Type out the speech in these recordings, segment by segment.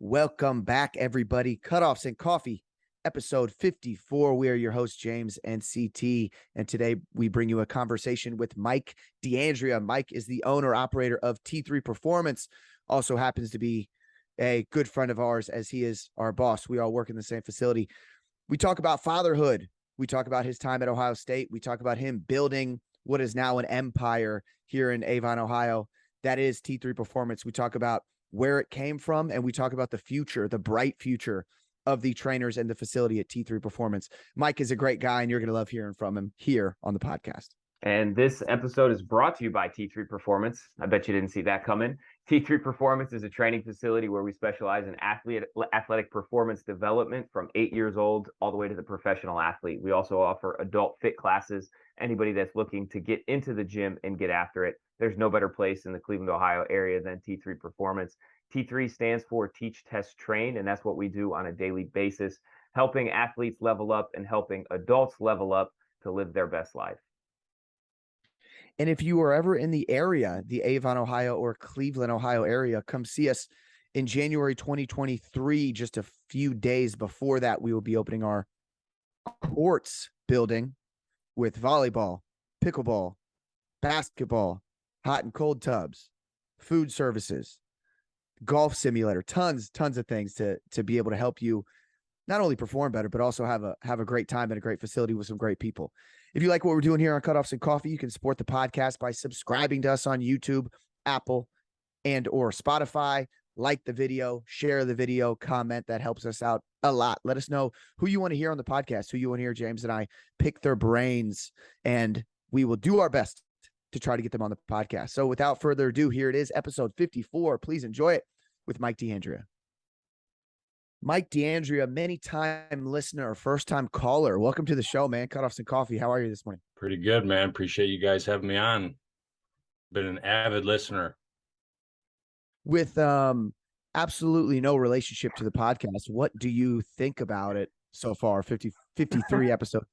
Welcome back, everybody. Cutoffs and Coffee, episode 54. We are your hosts, James and CT, and today we bring you a conversation with Mike D'Andrea. Mike is the owner operator of T3 Performance, also happens to be a good friend of ours as he is our boss. We all work in the same facility. We talk about fatherhood. We talk about his time at Ohio State. We talk about him building what is now an empire here in Avon, Ohio. That is T3 Performance. We talk about where it came from, and we talk about the future, the bright future of the trainers and the facility at T3 Performance. Mike is a great guy, and you're going to love hearing from him here on the podcast. And this episode is brought to you by T3 Performance. I bet you didn't see that coming. T3 Performance is a training facility where we specialize in athletic performance development from 8 years old all the way to the professional athlete. We also offer adult fit classes. Anybody that's looking to get into the gym and get after it, there's no better place in the Cleveland, Ohio area than T3 Performance. T3 stands for Teach, Test, Train, and that's what we do on a daily basis, helping athletes level up and helping adults level up to live their best life. And if you are ever in the area, the Avon, Ohio or Cleveland, Ohio area, come see us in January 2023. Just a few days before that, we will be opening our courts building with volleyball, pickleball, basketball, hot and cold tubs, food services, golf simulator, tons of things to be able to help you not only perform better, but also have a great time at a great facility with some great people. If you like what we're doing here on Cutoffs and Coffee, you can support the podcast by subscribing to us on YouTube, Apple, and or Spotify. Like the video, share the video, comment. That helps us out a lot. Let us know who you want to hear on the podcast, who you want to hear James and I pick their brains, and we will do our best to try to get them on the podcast. So without further ado, here it is, episode 54. Please enjoy it with Mike D'Andrea. Mike D'Andrea, many-time listener, first-time caller. Welcome to the show, man. Cutoffs and Coffee. How are you this morning? Pretty good, man. Appreciate you guys having me on. Been an avid listener. With absolutely no relationship to the podcast, what do you think about it so far? 53 episodes.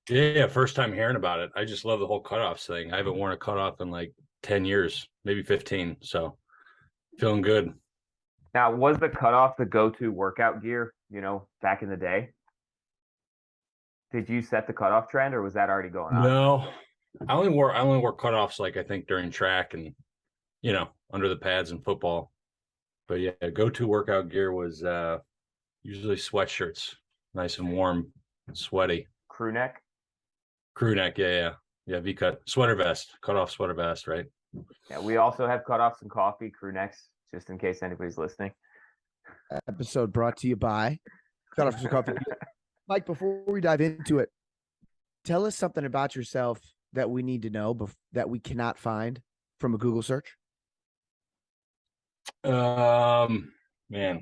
Yeah, first time hearing about it. I just love the whole cutoffs thing. I haven't worn a cutoff in like 10 years, maybe 15. So feeling good. Now, was the cutoff the go-to workout gear, back in the day? Did you set the cutoff trend, or was that already going on? No, I only wore cutoffs like I think during track and, under the pads in football. But yeah, go-to workout gear was usually sweatshirts, nice and warm and sweaty. Crew neck, yeah, V-cut sweater vest, cutoff sweater vest, right? Yeah, we also have Cutoffs and Coffee crew necks, just in case anybody's listening. Episode brought to you by Cutoffs and Coffee. Mike, before we dive into it, tell us something about yourself that we need to know that we cannot find from a Google search. Man, I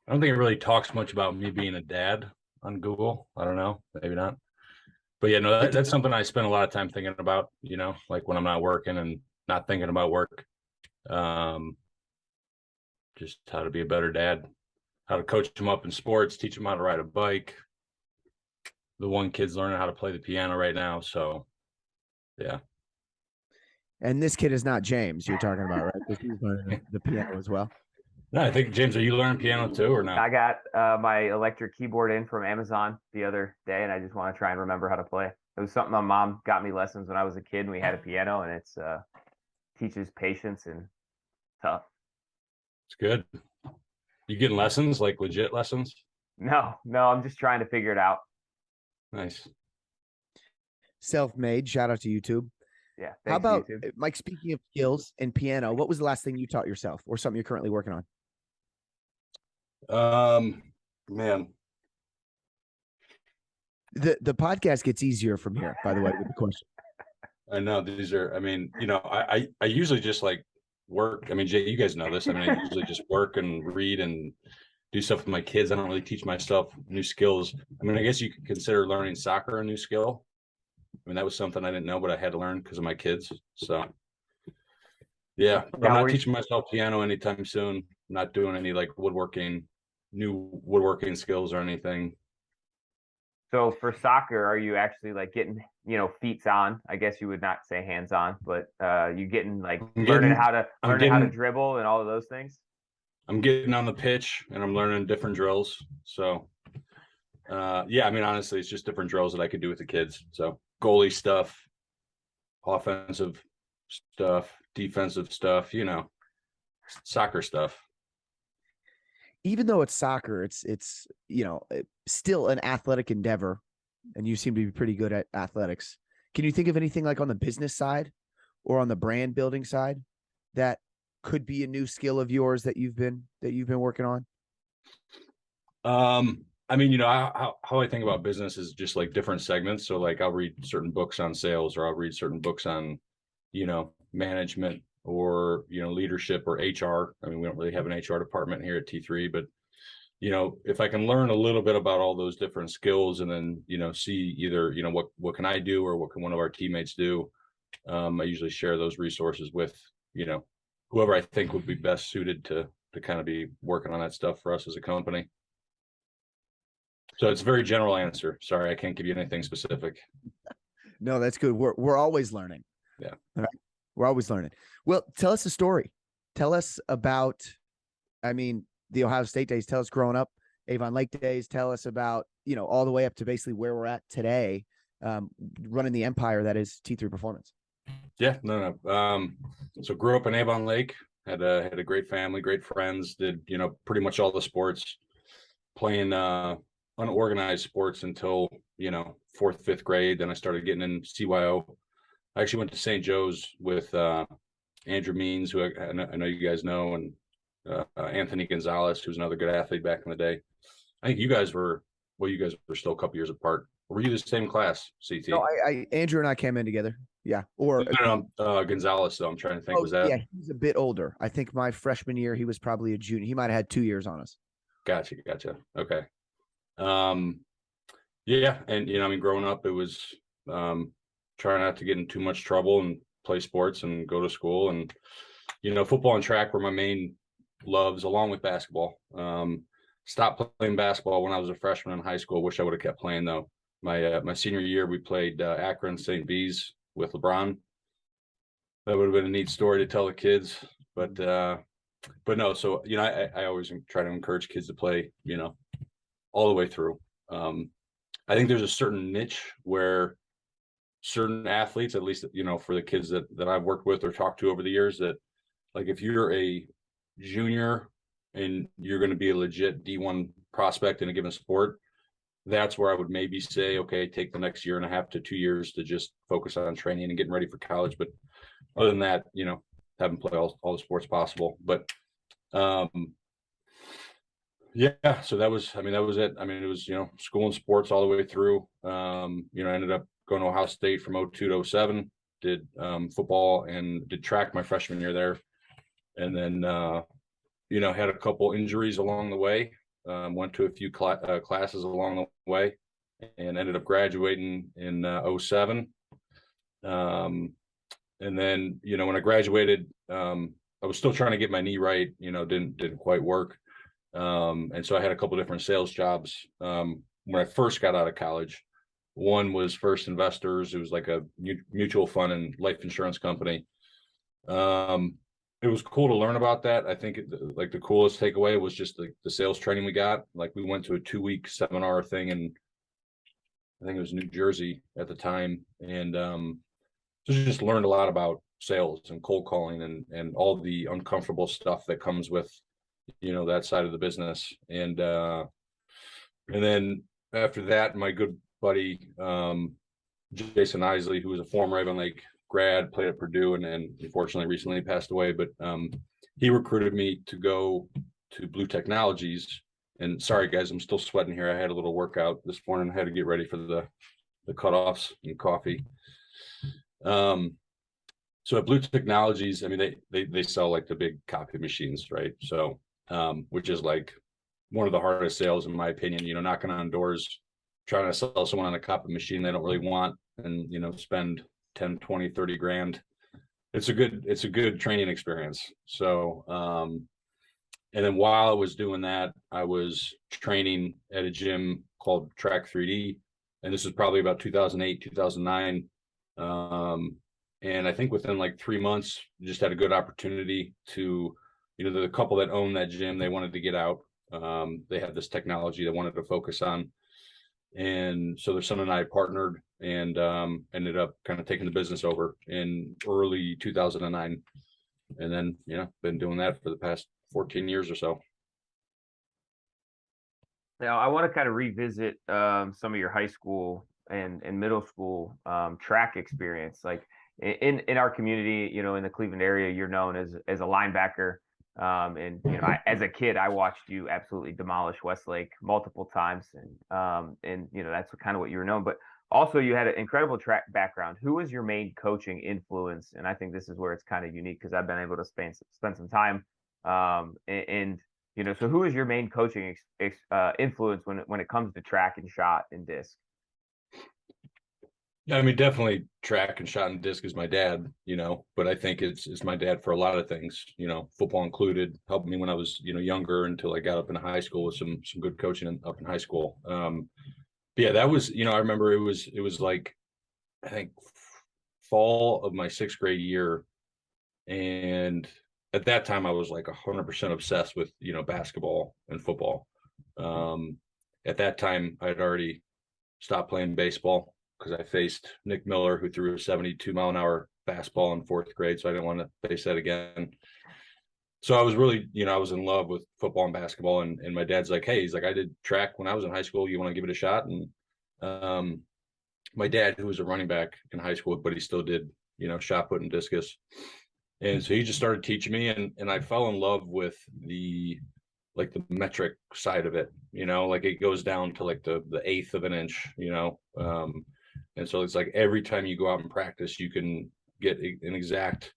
don't think it really talks much about me being a dad on Google. I don't know, maybe not. But yeah, no, that's something I spend a lot of time thinking about, like when I'm not working and not thinking about work. Just how to be a better dad, how to coach them up in sports, teach them how to ride a bike. The one kid's learning how to play the piano right now. So yeah. And this kid is not James you're talking about, right? Because he's learning the piano as well. No, I think, James, are you learning piano too or not? I got my electric keyboard in from Amazon the other day, and I just want to try and remember how to play. It was something my mom got me lessons when I was a kid, and we had a piano, and it's teaches patience and tough. It's good. You getting lessons, like legit lessons? No, I'm just trying to figure it out. Nice. Self-made. Shout out to YouTube. Yeah. How about YouTube. Mike? Speaking of skills and piano, what was the last thing you taught yourself, or something you're currently working on? Man, the podcast gets easier from here. By the way, with the question. I know these are. I mean, I usually just like work. I mean, Jay, you guys know this. I mean, I usually just work and read and do stuff with my kids. I don't really teach myself new skills. I mean, I guess you could consider learning soccer a new skill. I mean, that was something I didn't know, but I had to learn because of my kids. So, yeah, but I'm not teaching myself piano anytime soon. I'm not doing any like new woodworking skills or anything. So for soccer, are you actually like getting, feet on? I guess you would not say hands on, but you getting like learning how to dribble and all of those things? I'm getting on the pitch and I'm learning different drills. So yeah, I mean, honestly, it's just different drills that I could do with the kids. So goalie stuff, offensive stuff, defensive stuff, you know, soccer stuff. Even though it's soccer, it's still an athletic endeavor, and you seem to be pretty good at athletics. Can you think of anything like on the business side or on the brand building side that could be a new skill of yours that you've been working on? I mean, you know, how I think about business is just like different segments. So like I'll read certain books on sales, or I'll read certain books on, you know, management, or, you know, leadership, or HR. I mean, we don't really have an HR department here at T3, but, you know, if I can learn a little bit about all those different skills, and then, you know, see either, you know, what can I do, or what can one of our teammates do? I usually share those resources with, you know, whoever I think would be best suited to kind of be working on that stuff for us as a company. So it's a very general answer. Sorry, I can't give you anything specific. No, that's good. We're always learning. Yeah. All right. We're always learning. Well, tell us a story. Tell us about, I mean, the Ohio State days. Tell us growing up, Avon Lake days. Tell us about, you know, all the way up to basically where we're at today, running the empire that is T3 Performance. Yeah, no. So grew up in Avon Lake, had a great family, great friends, did, you know, pretty much all the sports, playing unorganized sports until, you know, 4th, 5th grade. Then I started getting in CYO. I actually went to St. Joe's with Andrew Means, who I know you guys know, and Anthony Gonzalez, who's another good athlete back in the day. I think you guys were still a couple years apart. Were you the same class, CT? No, Andrew and I came in together. Yeah. Or Gonzalez, though. I'm trying to think. Was that? Yeah, he's a bit older. I think my freshman year, he was probably a junior. He might have had 2 years on us. Gotcha. Okay. Yeah, and you know, I mean, growing up, it was trying not to get in too much trouble and play sports and go to school, and you know, football and track were my main loves, along with basketball. Stopped playing basketball when I was a freshman in high school. Wish I would have kept playing though. My senior year, we played Akron St. B's with LeBron. That would have been a neat story to tell the kids, but no. So you know, I always try to encourage kids to play, you know, all the way through. I think there's a certain niche where certain athletes, at least, you know, for the kids that I've worked with or talked to over the years, that like if you're a junior and you're going to be a legit D1 prospect in a given sport, that's where I would maybe say, okay, take the next 1.5 to 2 years to just focus on training and getting ready for college. But other than that, you know, have them play all the sports possible. But yeah, so that was it. I mean, it was, you know, school and sports all the way through. You know, I ended up going to Ohio State from 02 to 07, did football and did track my freshman year there. And then, you know, had a couple injuries along the way, went to a few classes along the way, and ended up graduating in 07. And then, you know, when I graduated, I was still trying to get my knee right, you know, didn't quite work. And so I had a couple different sales jobs when I first got out of college. One was First Investors. It was like a mutual fund and life insurance company. It was cool to learn about that. I think like the coolest takeaway was just the sales training we got. Like we went to a 2-week seminar thing in, I think it was New Jersey at the time. And so just learned a lot about sales and cold calling and all the uncomfortable stuff that comes with, you know, that side of the business. And then after that, my good buddy Jason Isley, who was a former Avon Lake grad, played at Purdue, and unfortunately recently passed away, but he recruited me to go to Blue Technologies. And sorry guys, I'm still sweating here. I had a little workout this morning. I had to get ready for the cutoffs and coffee. So at Blue Technologies, I mean, they sell like the big copy machines, right? So which is like one of the hardest sales in my opinion, you know, knocking on doors, trying to sell someone on a copy machine they don't really want, and, you know, spend 10, 20, 30 grand. It's a good training experience. So, and then while I was doing that, I was training at a gym called Track 3D. And this was probably about 2008, 2009. And I think within like 3 months, just had a good opportunity to, the couple that owned that gym, they wanted to get out. They had this technology they wanted to focus on. And so their son and I partnered and ended up kind of taking the business over in early 2009. And then, been doing that for the past 14 years or so. Now, I want to kind of revisit some of your high school and middle school track experience. Like in our community, in the Cleveland area, you're known as a linebacker. And as a kid, I watched you absolutely demolish Westlake multiple times, and that's kind of what you were known. But also, you had an incredible track background. Who was your main coaching influence? And I think this is where it's kind of unique because I've been able to spend some time. So who is your main coaching influence when it comes to track and shot and disc? Yeah, I mean, definitely track and shot and disc is my dad, but I think it's my dad for a lot of things, football included, helped me when I was, younger until I got up in high school with some good coaching up in high school. But yeah, that was, I remember it was like, I think fall of my 6th grade year. And at that time I was like 100% obsessed with, basketball and football. At that time I'd already stopped playing baseball because I faced Nick Miller, who threw a 72-mile-an-hour fastball in 4th grade. So I didn't want to face that again. So I was really, I was in love with football and basketball. And my dad's like, hey, he's like, I did track when I was in high school. You want to give it a shot? And my dad, who was a running back in high school, but he still did, shot put and discus. And so he just started teaching me. And I fell in love with the metric side of it, like it goes down to like the 1/8 of an inch, and so it's like every time you go out and practice, you can get an exact,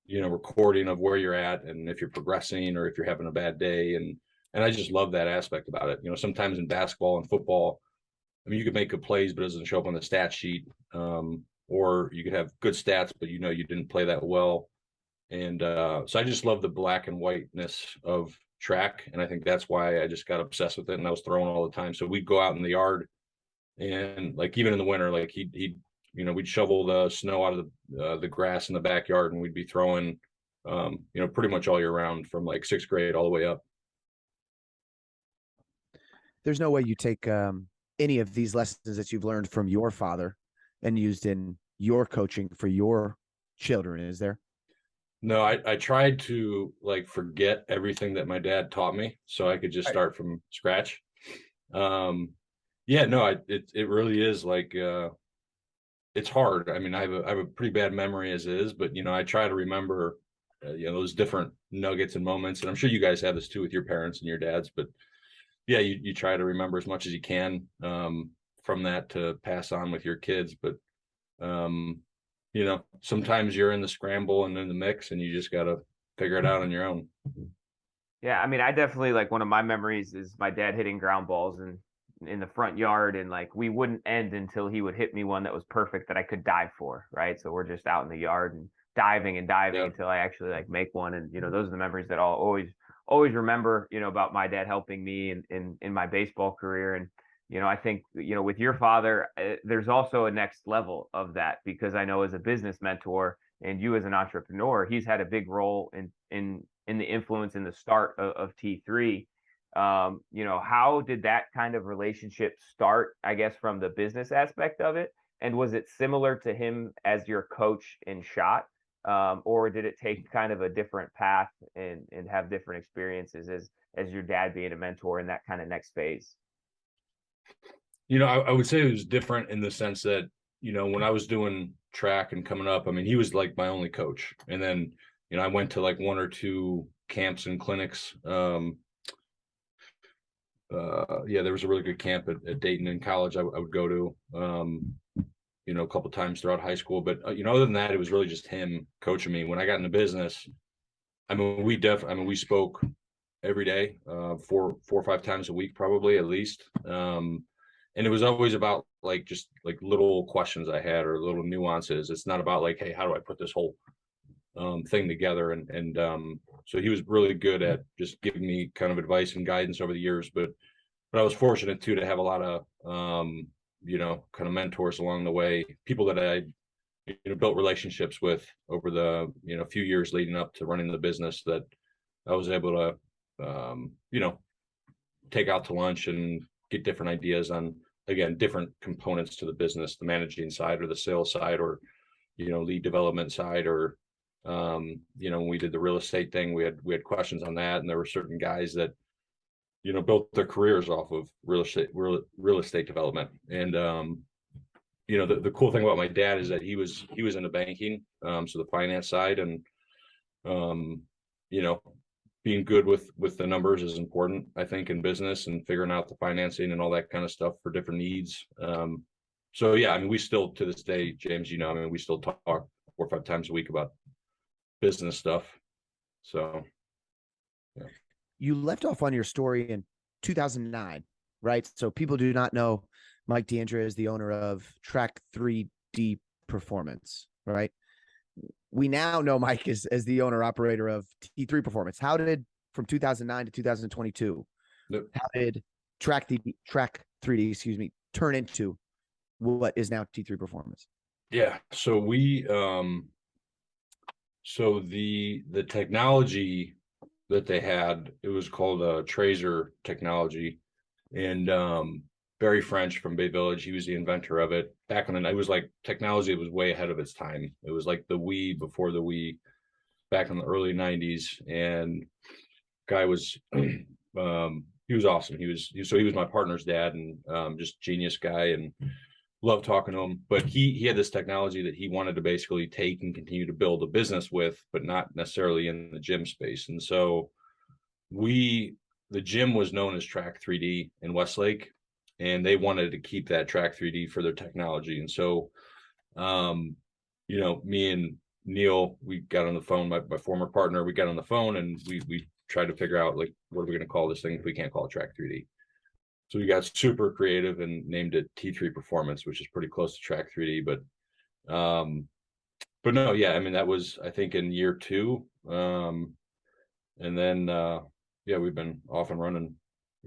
recording of where you're at and if you're progressing or if you're having a bad day. And I just love that aspect about it. Sometimes in basketball and football, I mean, you could make good plays, but it doesn't show up on the stat sheet. Or you could have good stats, but you didn't play that well. And so I just love the black and whiteness of track. And I think that's why I just got obsessed with it. And I was throwing all the time. So we'd go out in the yard and like, even in the winter, like we'd shovel the snow out of the grass in the backyard and we'd be throwing, pretty much all year round from like 6th grade all the way up. There's no way you take any of these lessons that you've learned from your father and used in your coaching for your children, is there? No, I tried to like forget everything that my dad taught me so I could just start from scratch. Yeah, no, it really is like it's hard. I mean, I have a pretty bad memory as is, but I try to remember those different nuggets and moments. And I'm sure you guys have this too with your parents and your dads, but yeah, you try to remember as much as you can from that to pass on with your kids. But sometimes you're in the scramble and in the mix and you just got to figure it out on your own. Yeah, I mean, I definitely like one of my memories is my dad hitting ground balls in the front yard, and like we wouldn't end until he would hit me one that was perfect that I could dive for, right? So we're just out in the yard and diving until I actually like make one. And those are the memories that I'll always remember, about my dad helping me in my baseball career. And I think, with your father, there's also a next level of that, because I know as a business mentor and you as an entrepreneur, he's had a big role in the influence in the start of T3. How did that kind of relationship start, I guess, from the business aspect of it? And was it similar to him as your coach in shot? Or did it take kind of a different path and have different experiences as your dad being a mentor in that kind of next phase? I would say it was different in the sense that, when I was doing track and coming up, I mean, he was like my only coach. And then, I went to like 1 or 2 camps and clinics. There was a really good camp at Dayton in college I would go to, a couple times throughout high school. But, other than that, it was really just him coaching me. When I got into business, I mean, we spoke every day, 4 or 5 times a week, probably at least. And it was always about like, just like little questions I had or little nuances. It's not about like, hey, how do I put this whole thing together? And so he was really good at just giving me kind of advice and guidance over the years. But I was fortunate too to have a lot of kind of mentors along the way, people that I built relationships with over the few years leading up to running the business that I was able to, take out to lunch and get different ideas on, again, different components to the business, the managing side or the sales side, or, lead development side, or, when we did the real estate thing, we had questions on that. And there were certain guys that, built their careers off of real estate development. And, the cool thing about my dad is that he was into banking. So the finance side, and, being good with the numbers is important, I think, in business, and figuring out the financing and all that kind of stuff for different needs. So yeah, I mean, we still, to this day, James, we still talk 4 or 5 times a week about business stuff. So yeah. You left off on your story in 2009, right? So people do not know Mike DeAndrea is the owner of Track 3D Performance, right? We now know Mike as the owner operator of T3 Performance. How did, from 2009 to 2022, Yep. how did Track 3D, turn into what is now T3 Performance? Yeah. So the technology that they had, it was called a Tracer technology, and Barry French from Bay Village, he was the inventor of it. Back when it was like technology that was way ahead of its time. It was like the Wii before the Wii, back in the early 90s. And guy was he was awesome. He was my partner's dad, and just genius guy, and loved talking to him. But he had this technology that he wanted to basically take and continue to build a business with, but not necessarily in the gym space. And so the gym was known as Track 3D in Westlake, and they wanted to keep that Track 3D for their technology. And so, me and Neil, we got on the phone, my former partner, we got on the phone, and we tried to figure out, like, what are we going to call this thing if we can't call it Track 3D? So we got super creative and named it T3 Performance, which is pretty close to Track 3D. But no, yeah, I mean, that was, I think, in year 2. And then, we've been off and running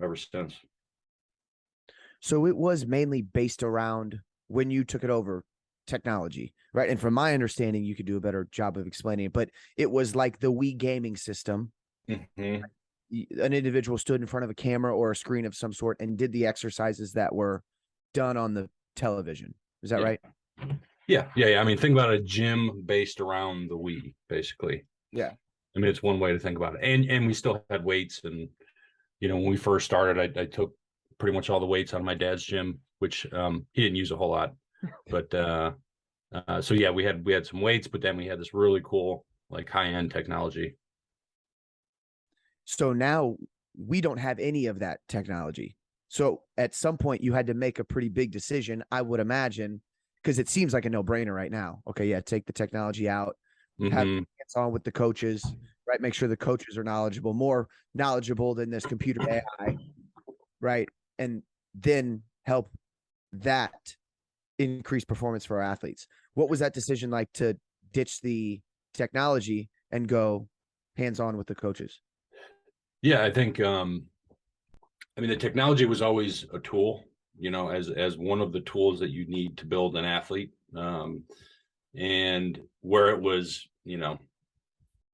ever since. So it was mainly based around, when you took it over, technology, right? And from my understanding, you could do a better job of explaining it, but it was like the Wii gaming system. Mm-hmm. An individual stood in front of a camera or a screen of some sort and did the exercises that were done on the television. Is that right? Yeah. I mean, think about a gym based around the Wii, basically. Yeah. I mean, it's one way to think about it. And we still had weights. And, when we first started, I took pretty much all the weights out of my dad's gym, which he didn't use a whole lot. But so yeah, we had some weights, but then we had this really cool, like, high-end technology. So now we don't have any of that technology. So at some point you had to make a pretty big decision, I would imagine, because it seems like a no-brainer right now. Okay, yeah, take the technology out, have hands on with the coaches, right? Make sure the coaches are more knowledgeable than this computer AI, right? And then help that increase performance for our athletes. What was that decision like, to ditch the technology and go hands-on with the coaches? Yeah, I think, the technology was always a tool, as one of the tools that you need to build an athlete. And where it was,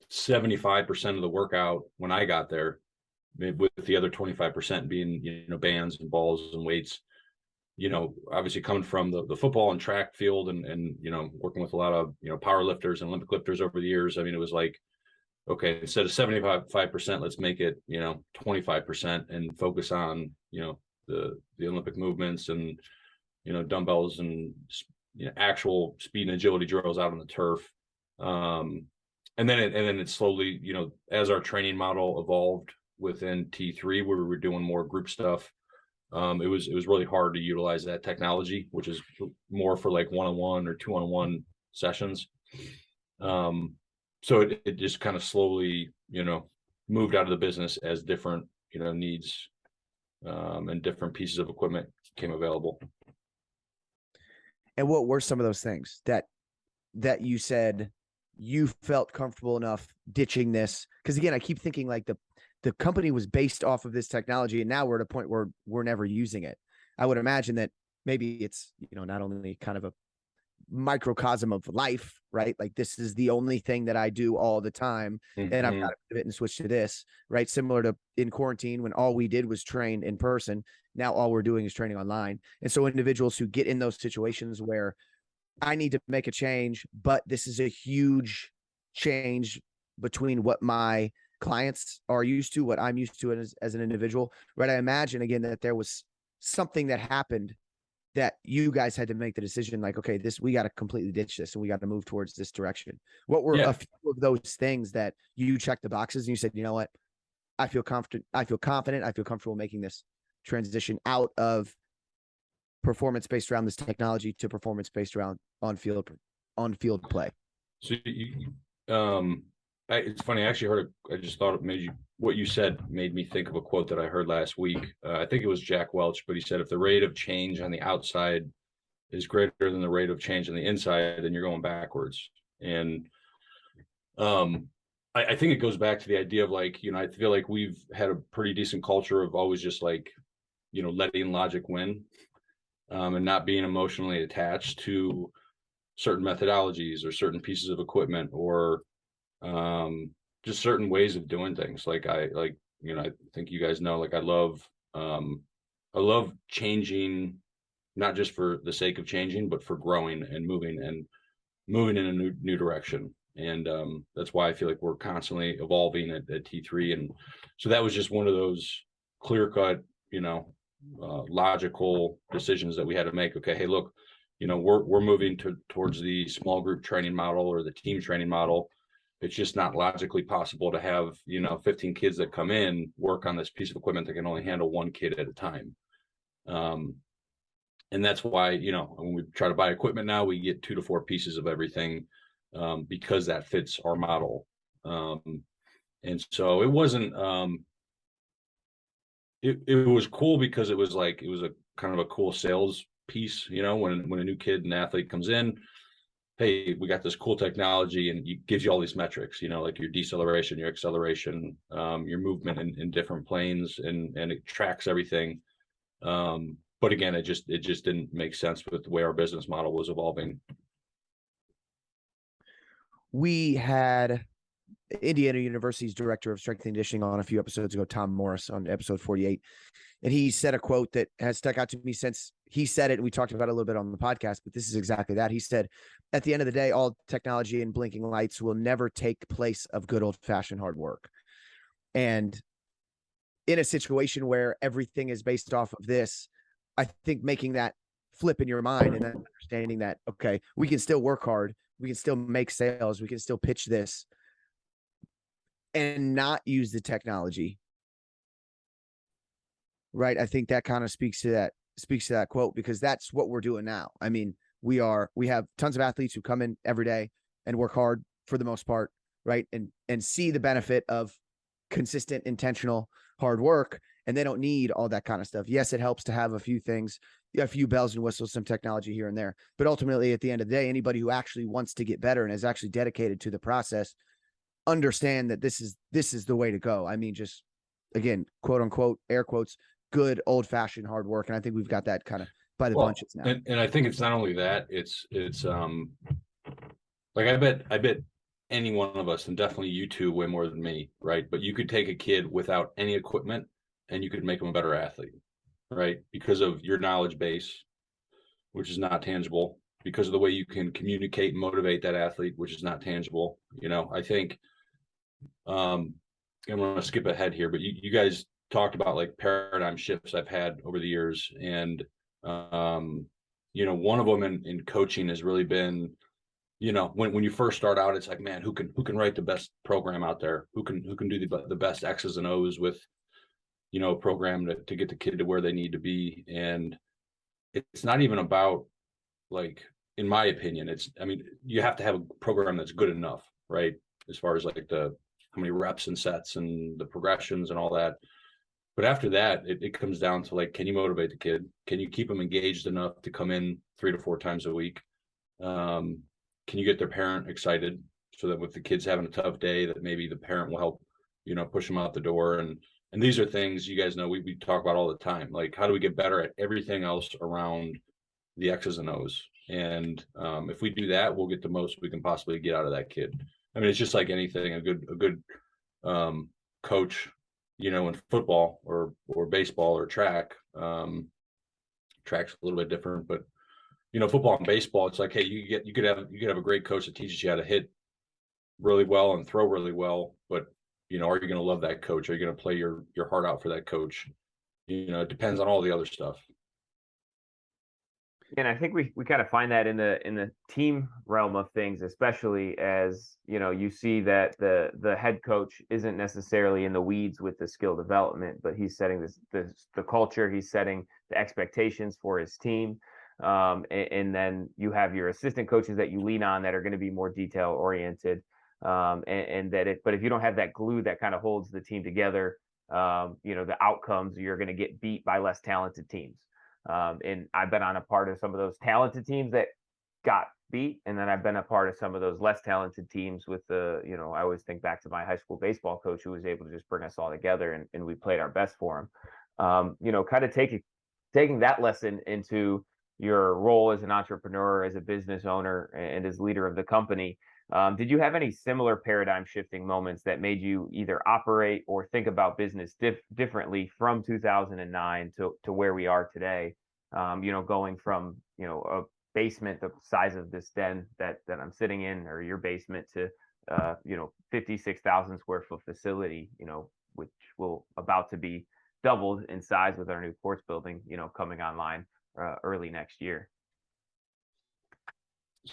75% of the workout when I got there, with the other 25% being, bands and balls and weights, obviously coming from the football and track field, and working with a lot of, power lifters and Olympic lifters over the years. I mean, it was like, okay, instead of 75%, let's make it, 25% and focus on, the Olympic movements and, dumbbells and, actual speed and agility drills out on the turf. And then it slowly, as our training model evolved within T3, where we were doing more group stuff, it was really hard to utilize that technology, which is more for like one-on-one or two-on-one sessions. So it just kind of slowly, moved out of the business as different, needs and different pieces of equipment came available. And what were some of those things that you said you felt comfortable enough ditching this? Because again, I keep thinking like the company was based off of this technology, and now we're at a point where we're never using it. I would imagine that maybe it's, not only kind of microcosm of life, right? Like this is the only thing that I do all the time. And I've got to pivot and switch to this, right? Similar to in quarantine when all we did was train in person. Now all we're doing is training online. And so individuals who get in those situations where I need to make a change, but this is a huge change between what my clients are used to, what I'm used to as an individual, right? I imagine again that there was something that happened that you guys had to make the decision like, okay, we got to completely ditch this and we got to move towards this direction. What were a few of those things that you checked the boxes and you said, you know what, I feel confident, I feel comfortable making this transition out of performance based around this technology to performance based around on field play? So it's funny. I actually I just thought what you said made me think of a quote that I heard last week. I think it was Jack Welch, but he said, if the rate of change on the outside is greater than the rate of change on the inside, then you're going backwards. And I think it goes back to the idea of like, I feel like we've had a pretty decent culture of always just like, letting logic win, and not being emotionally attached to certain methodologies or certain pieces of equipment or just certain ways of doing things. I think you guys know, like I love changing, not just for the sake of changing, but for growing and moving in a new direction. And that's why I feel like we're constantly evolving at T3. And so that was just one of those clear cut, logical decisions that we had to make. Okay, hey, look, we're moving towards the small group training model or the team training model. It's just not logically possible to have 15 kids that come in work on this piece of equipment that can only handle one kid at a time. And that's why when we try to buy equipment now, we get 2 to 4 pieces of everything, because that fits our model. And so it wasn't it was cool because it was a kind of a cool sales piece, when a new kid, an athlete comes in, hey, we got this cool technology, and it gives you all these metrics, like your deceleration, your acceleration, your movement in different planes, and it tracks everything. But again, it just didn't make sense with the way our business model was evolving. We had Indiana University's director of strength and conditioning on a few episodes ago, Tom Morris, on episode 48. And he said a quote that has stuck out to me since he said it. And we talked about it a little bit on the podcast, but this is exactly that. He said, at the end of the day, all technology and blinking lights will never take place of good old fashioned hard work. And in a situation where everything is based off of this, I think making that flip in your mind and then understanding that, okay, we can still work hard. We can still make sales. We can still pitch this and not use the technology. Right. I think that kind of speaks to that quote, because that's what we're doing now. I mean, we have tons of athletes who come in every day and work hard for the most part. Right. And see the benefit of consistent, intentional hard work. And they don't need all that kind of stuff. Yes, it helps to have a few things, a few bells and whistles, some technology here and there. But ultimately, at the end of the day, anybody who actually wants to get better and is actually dedicated to the process, understand that this is the way to go. I mean, just again, quote unquote, air quotes, good old fashioned hard work. And I think we've got that kind of by the bunches now. And I think it's not only that, it's like, I bet any one of us, and definitely you two way more than me, right? But you could take a kid without any equipment and you could make them a better athlete, right? Because of your knowledge base, which is not tangible, because of the way you can communicate and motivate that athlete, which is not tangible. I think I'm going to skip ahead here, but you guys talked about like paradigm shifts I've had over the years. And, one of them in coaching has really been, when you first start out, it's like, man, who can write the best program out there? Who can do the best X's and O's with, a program to get the kid to where they need to be. And it's not even about, like, in my opinion, you have to have a program that's good enough, right? As far as like how many reps and sets and the progressions and all that. But after that, it comes down to like, can you motivate the kid? Can you keep them engaged enough to come in 3 to 4 times a week? Can you get their parent excited so that if the kid's having a tough day, that maybe the parent will help, push them out the door? And these are things, you guys know, we talk about all the time. Like, how do we get better at everything else around the X's and O's? And if we do that, we'll get the most we can possibly get out of that kid. I mean, it's just like anything. A good coach, in football or baseball or track. Track's a little bit different, but football and baseball, it's like, hey, you could have a great coach that teaches you how to hit really well and throw really well, but are you going to love that coach? Are you going to play your heart out for that coach? It depends on all the other stuff. And I think we kind of find that in the team realm of things, especially as you see that the head coach isn't necessarily in the weeds with the skill development, but he's setting the culture, he's setting the expectations for his team, and then you have your assistant coaches that you lean on that are going to be more detail oriented, and but if you don't have that glue that kind of holds the team together, the outcomes, you're going to get beat by less talented teams. And I've been on a part of some of those talented teams that got beat. And then I've been a part of some of those less talented teams with I always think back to my high school baseball coach who was able to just bring us all together and we played our best for him. Kind of taking that lesson into your role as an entrepreneur, as a business owner, and as leader of the company. Did you have any similar paradigm shifting moments that made you either operate or think about business differently from 2009 to where we are today? Going from, a basement the size of this den that I'm sitting in, or your basement, to 56,000 square foot facility, which will about to be doubled in size with our new courts building, coming online early next year.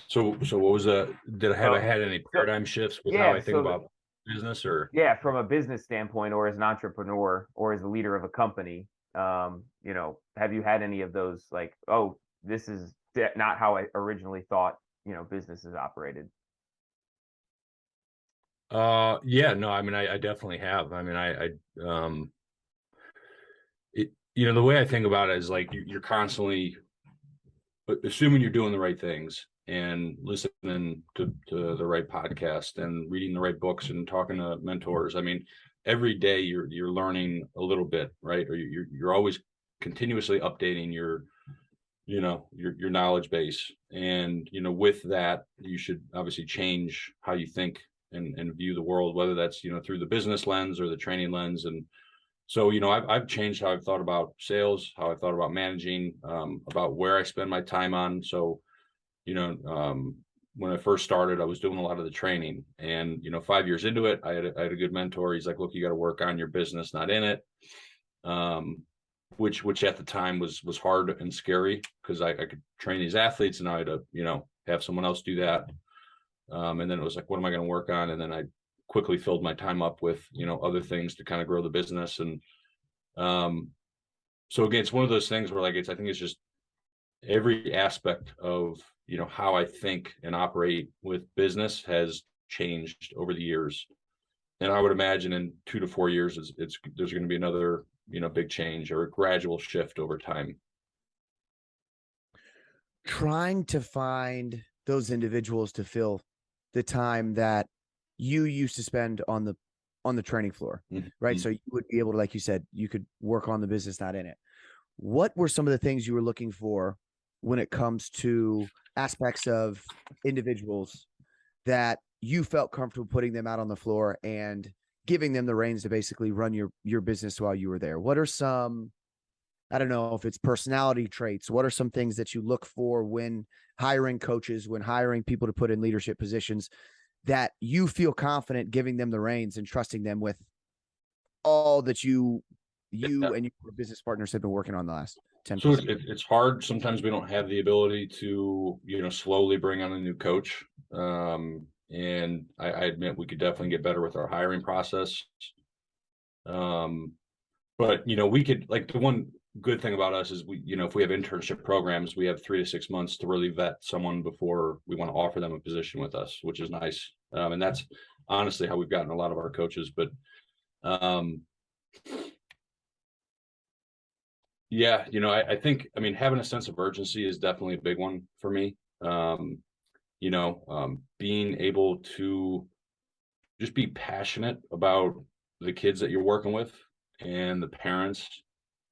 So what was did I had any paradigm shifts with how I think about business, or? Yeah, from a business standpoint, or as an entrepreneur, or as the leader of a company, have you had any of those, like, oh, this is not how I originally thought, business is operated? Yeah, no, I mean, I definitely have. I mean, the way I think about it is like you're constantly assuming you're doing the right things and listening to the right podcast and reading the right books and talking to mentors. I mean, every day you're learning a little bit, right? Or you're always continuously updating your knowledge base. And, with that, you should obviously change how you think and view the world, whether that's, through the business lens or the training lens. And so, I've changed how I've thought about sales, how I thought about managing, about where I spend my time on. So, when I first started, I was doing a lot of the training, and 5 years into it, I had a good mentor. He's like, look, you got to work on your business, not in it. Which at the time was hard and scary, because I could train these athletes and I had to, have someone else do that. And then it was like, what am I going to work on? And then I quickly filled my time up with, other things to kind of grow the business. And so again, it's one of those things where, like, I think it's just every aspect of, how I think and operate with business has changed over the years. And I would imagine in 2 to 4 years, there's going to be another, big change or a gradual shift over time. Trying to find those individuals to fill the time that you used to spend on the training floor, right? So you would be able to, like you said, you could work on the business, not in it. What were some of the things you were looking for when it comes to aspects of individuals that you felt comfortable putting them out on the floor and giving them the reins to basically run your business while you were there? What are some, I don't know if it's personality traits, what are some things that you look for when hiring coaches, when hiring people to put in leadership positions, that you feel confident giving them the reins and trusting them with all that you and your business partners have been working on the last 10 So it's hard. Sometimes we don't have the ability to, slowly bring on a new coach. And I admit we could definitely get better with our hiring process. But, we could, like, the one good thing about us is we, if we have internship programs, we have 3 to 6 months to really vet someone before we want to offer them a position with us, which is nice. And that's honestly how we've gotten a lot of our coaches. But, yeah, I think, having a sense of urgency is definitely a big one for me. Being able to just be passionate about the kids that you're working with and the parents.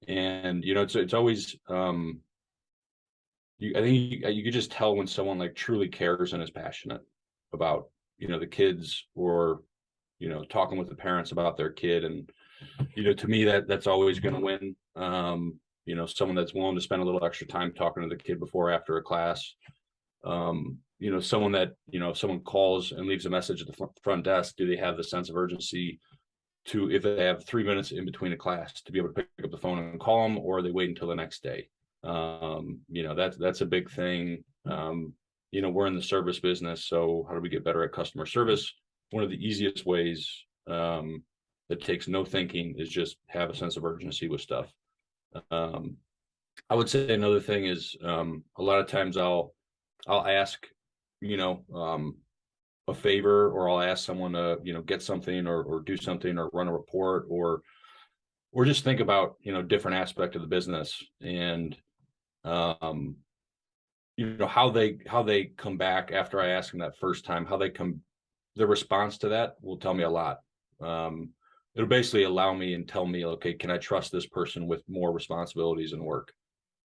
And, it's always, I think you could just tell when someone like truly cares and is passionate about, the kids, or, talking with the parents about their kid. And, to me, that's always going to win. Someone that's willing to spend a little extra time talking to the kid before or after a class. Someone that, if someone calls and leaves a message at the front desk, do they have the sense of urgency to, if they have 3 minutes in between a class, to be able to pick up the phone and call them, or they wait until the next day? That's a big thing. We're in the service business, so how do we get better at customer service? One of the easiest ways, that takes no thinking, is just have a sense of urgency with stuff. I would say another thing is, a lot of times I'll ask, a favor, or I'll ask someone to, get something, or do something, or run a report, or just think about, different aspect of the business. And how they come back after I ask them that first time, the response to that will tell me a lot. It'll basically allow me and tell me, okay, can I trust this person with more responsibilities and work?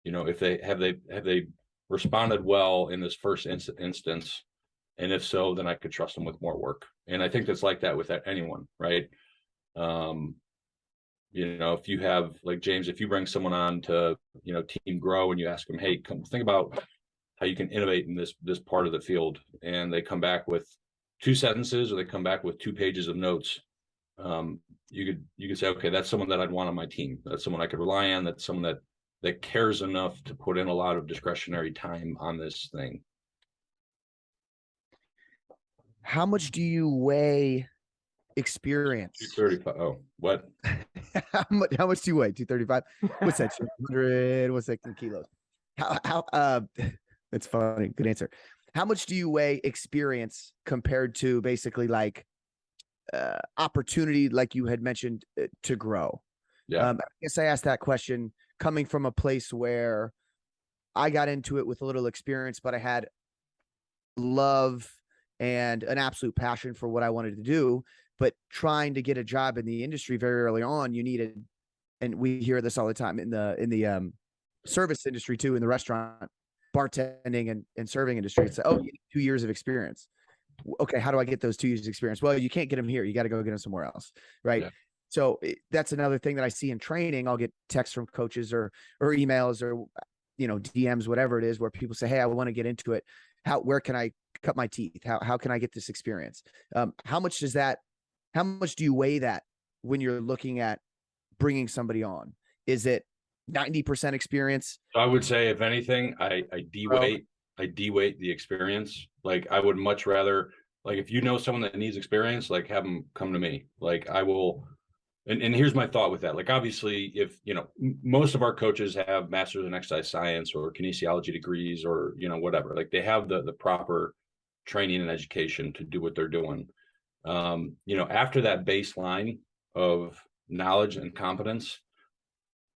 If they have they responded well in this first instance, and if so, then I could trust them with more work. And I think that's like that with anyone, right? If you have, like James, if you bring someone on to, team grow, and you ask them, hey, come think about how you can innovate in this part of the field, and they come back with 2 sentences, or they come back with 2 pages of notes, you could say, okay, that's someone that I'd want on my team. That's someone I could rely on. That's someone that cares enough to put in a lot of discretionary time on this thing. How much do you weigh experience? 235. Oh, what? How much do you weigh? 235. What's that? 200. What's that in kilos? How that's funny. Good answer. How much do you weigh experience compared to basically like opportunity, like you had mentioned, to grow? Yeah. I guess I asked that question coming from a place where I got into it with a little experience, but I had love and an absolute passion for what I wanted to do. But trying to get a job in the industry very early on, you needed, and we hear this all the time in the service industry too, in the restaurant, bartending and serving industry. It's like, oh, you need 2 years of experience. Okay, how do I get those 2 years of experience? Well, you can't get them here. You got to go get them somewhere else, right? Yeah. So that's another thing that I see in training. I'll get texts from coaches or emails or DMs, whatever it is, where people say, hey, I want to get into it. Where can I cut my teeth? How can I get this experience? How much do you weigh that when you're looking at bringing somebody on? Is it 90% experience? I would say, if anything, I de-weight the experience. Like, I would much rather, like, if you know someone that needs experience, like, have them come to me. Like, I will. And here's my thought with that. Like, obviously, if, most of our coaches have masters in exercise science or kinesiology degrees, or, whatever, like, they have the proper training and education to do what they're doing. After that baseline of knowledge and competence,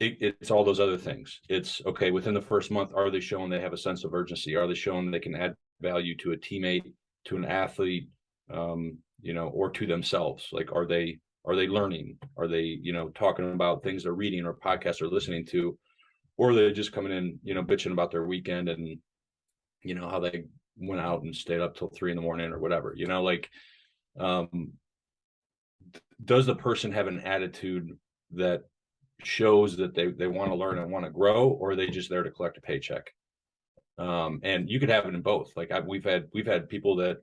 it's all those other things. It's okay, within the first month, are they showing they have a sense of urgency? Are they showing they can add value to a teammate, to an athlete, or to themselves? Like, are they learning? Are they, talking about things they're reading or podcasts or listening to? Or are they just coming in, bitching about their weekend and, how they went out and stayed up till 3 a.m. or whatever, does the person have an attitude that shows that they want to learn and want to grow, or are they just there to collect a paycheck? And you could have it in both. Like, we've had people that,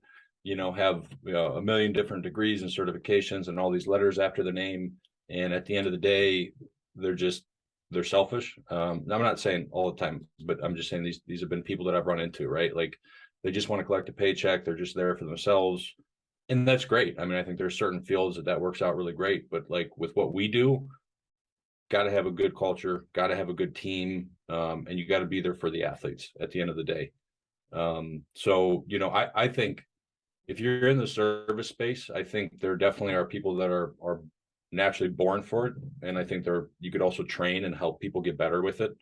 have a million different degrees and certifications and all these letters after the name, and at the end of the day, they're selfish. I'm not saying all the time, but I'm just saying these have been people that I've run into, right? Like, they just want to collect a paycheck. They're just there for themselves. And that's great. I mean, I think there's certain fields that works out really great, but like with what we do, got to have a good culture, got to have a good team, and you got to be there for the athletes at the end of the day. So, I think if you're in the service space, I think there definitely are people that are naturally born for it. And I think you could also train and help people get better with it.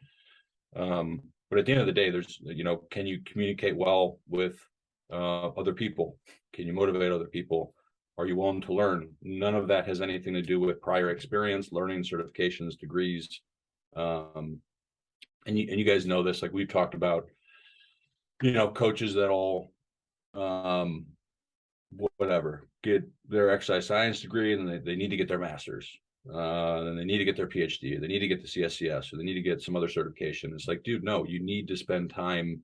But at the end of the day, there's, can you communicate well with other people? Can you motivate other people? Are you willing to learn? None of that has anything to do with prior experience, learning, certifications, degrees. And you guys know this, like we've talked about, coaches that'll whatever, get their exercise science degree, and they need to get their master's. Then they need to get their PhD, or they need to get the CSCS, or they need to get some other certification. It's like, dude, no, you need to spend time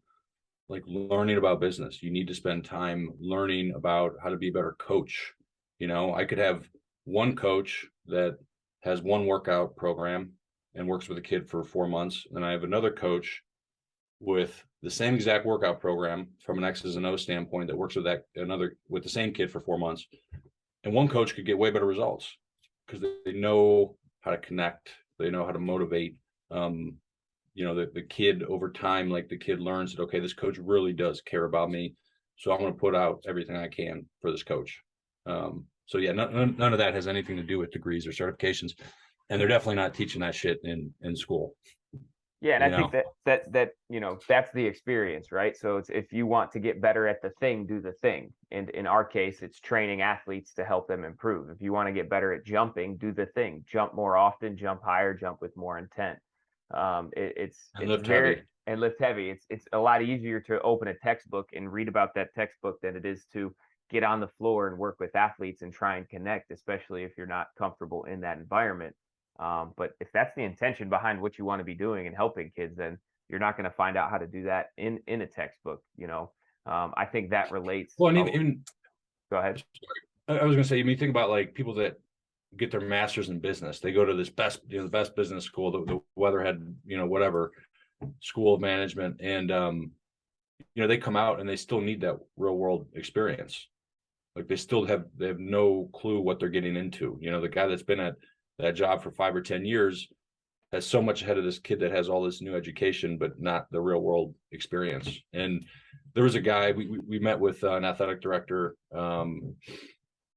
like learning about business. You need to spend time learning about how to be a better coach. I could have one coach that has one workout program and works with a kid for 4 months. And I have another coach with the same exact workout program from an X's and O standpoint that works with with the same kid for 4 months. And one coach could get way better results because they know how to connect. They know how to motivate. The kid over time, like the kid learns that, okay, this coach really does care about me. So I'm going to put out everything I can for this coach. So yeah, none of that has anything to do with degrees or certifications. And they're definitely not teaching that shit in school. Yeah, and I think that that's the experience, right? So it's, if you want to get better at the thing, do the thing. And in our case, it's training athletes to help them improve. If you want to get better at jumping, do the thing. Jump more often, jump higher, jump with more intent. It's lift very heavy. And lift heavy. It's a lot easier to open a textbook and read about that textbook than it is to get on the floor and work with athletes and try and connect, especially if you're not comfortable in that environment. But if that's the intention behind what you want to be doing and helping kids, then you're not going to find out how to do that in a textbook. I think that relates. Well, and even go ahead. I was going to say, you mean, think about like people that get their masters in business. They go to this the best business school, the Weatherhead, whatever school of management, and they come out and they still need that real world experience. Like they have no clue what they're getting into. The guy that's been at that job for 5 or 10 years has so much ahead of this kid that has all this new education, but not the real world experience. And there was a guy we met with an athletic director, I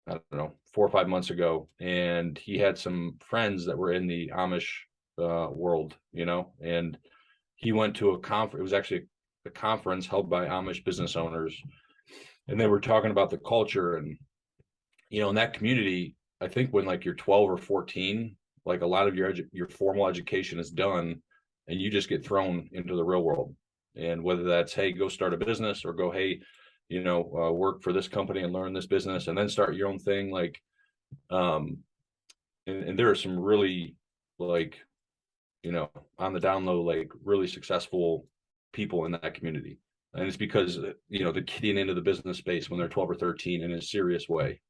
don't know, 4 or 5 months ago, and he had some friends that were in the Amish world, and he went to a conference. It was actually a conference held by Amish business owners, and they were talking about the culture. And in that community, I think when like you're 12 or 14, like a lot of your formal education is done, and you just get thrown into the real world. And whether that's, hey, go start a business, or go, hey, work for this company and learn this business and then start your own thing. Like, and there are some really like, on the down low, like really successful people in that community. And it's because, they're getting into the business space when they're 12 or 13 in a serious way.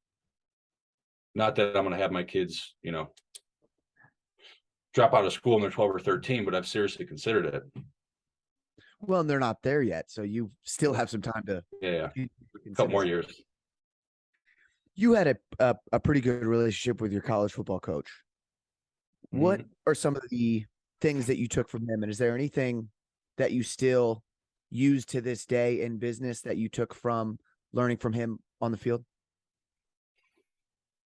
Not that I'm going to have my kids, drop out of school when they're 12 or 13, but I've seriously considered it. Well, and they're not there yet, so you still have some time to. Yeah, a couple more years. You had a pretty good relationship with your college football coach. What are some of the things that you took from him, and is there anything that you still use to this day in business that you took from learning from him on the field?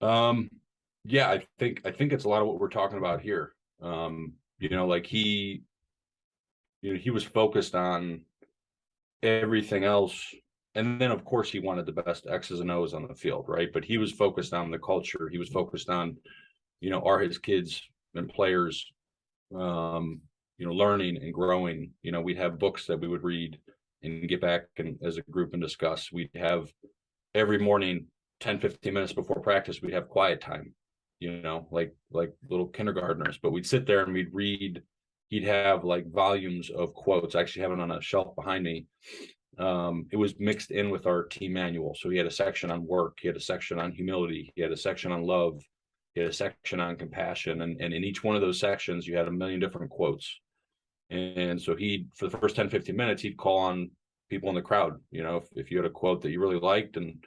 Yeah, I think it's a lot of what we're talking about here. Like he was focused on everything else. And then of course he wanted the best X's and O's on the field, right? But he was focused on the culture. He was focused on, are his kids and players, learning and growing. We'd have books that we would read and get back and as a group and discuss. We'd have every morning, 10, 15 minutes before practice, we'd have quiet time, like little kindergartners, but we'd sit there and we'd read. He'd have like volumes of quotes. I actually have it on a shelf behind me. It was mixed in with our team manual. So he had a section on work. He had a section on humility. He had a section on love. He had a section on compassion. And in each one of those sections, you had a million different quotes. And so for the first 10, 15 minutes, he'd call on people in the crowd. If you had a quote that you really liked, and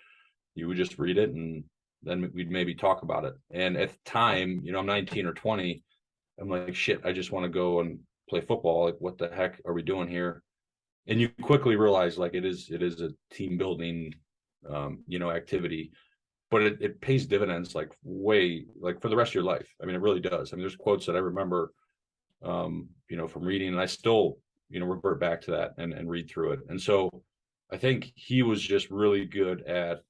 you would just read it, and then we'd maybe talk about it. And at the time, I'm 19 or 20. I'm like, shit, I just want to go and play football. Like, what the heck are we doing here? And you quickly realize like it is a team building, activity, but it pays dividends like way, like for the rest of your life. I mean, it really does. I mean, there's quotes that I remember, from reading, and I still, revert back to that and read through it. And so I think he was just really good at,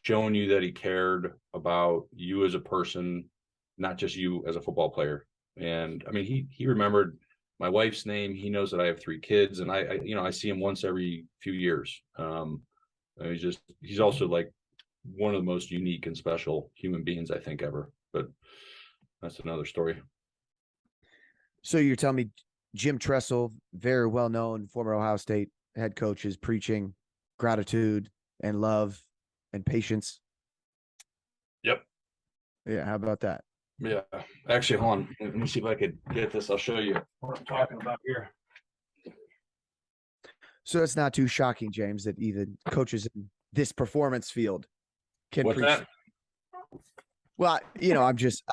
showing you that he cared about you as a person, not just you as a football player. And I mean, he remembered my wife's name. He knows that I have 3 kids, and I see him once every few years. He's also like one of the most unique and special human beings I think ever, but that's another story. So you're telling me Jim Tressel, very well known former Ohio State head coach, is preaching gratitude and love and patience. Yep. Yeah. How about that? Yeah. Actually, hold on. Let me see if I could get this. I'll show you what I'm talking about here. So it's not too shocking, James, that even coaches in this performance field can What's preach. that? Well, I'm just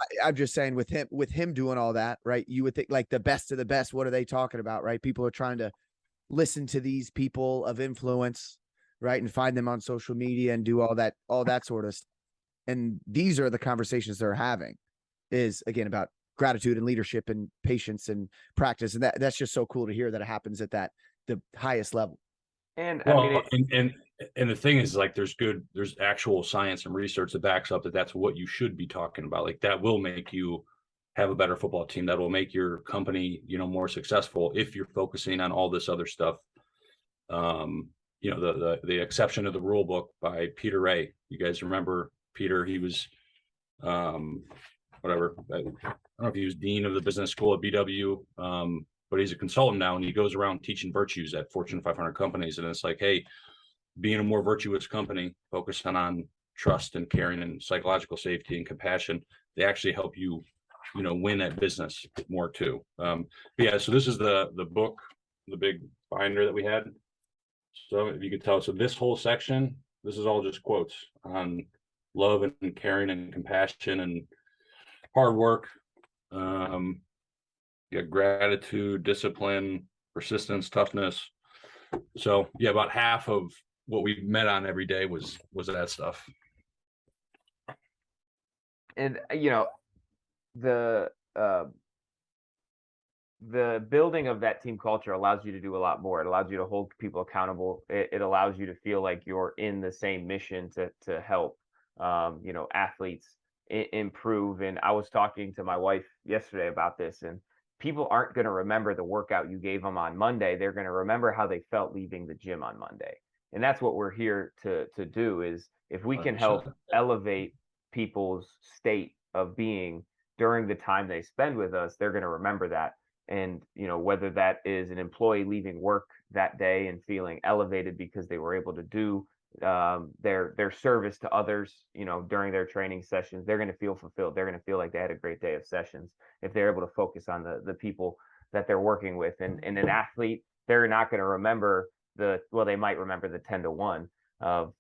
saying with him doing all that, right? You would think like the best of the best. What are they talking about, right? People are trying to listen to these people of influence, right? And find them on social media and do all that sort of stuff. And these are the conversations they're having, is again about gratitude and leadership and patience and practice. And that's just so cool to hear that it happens at the highest level. And Well, I mean, and the thing is, like, there's actual science and research that backs up that that's what you should be talking about. Like, that will make you have a better football team. That will make your company, more successful if you're focusing on all this other stuff. The exception of the rule book by Peter Ray. You guys remember Peter? He was, whatever. I don't know if he was dean of the business school at BW. But he's a consultant now, and he goes around teaching virtues at Fortune 500 companies. And it's like, hey, being a more virtuous company, focusing on trust and caring and psychological safety and compassion, they actually help you, win at business more too. Yeah. So this is the book, the big binder that we had. So if you could tell, so this whole section, this is all just quotes on love and caring and compassion and hard work. Gratitude, discipline, persistence, toughness. So yeah, about half of what we met on every day was that stuff. And the building of that team culture allows you to do a lot more. It allows you to hold people accountable. It allows you to feel like you're in the same mission to help athletes improve. And I was talking to my wife yesterday about this, and people aren't going to remember the workout you gave them on Monday. They're going to remember how they felt leaving the gym on Monday. And that's what we're here to do, is if we can help elevate people's state of being during the time they spend with us, they're going to remember that. And, whether that is an employee leaving work that day and feeling elevated because they were able to do their service to others, during their training sessions, they're going to feel fulfilled. They're going to feel like they had a great day of sessions if they're able to focus on the people that they're working with. And an athlete, they're not going to remember they might remember the 10-1 of,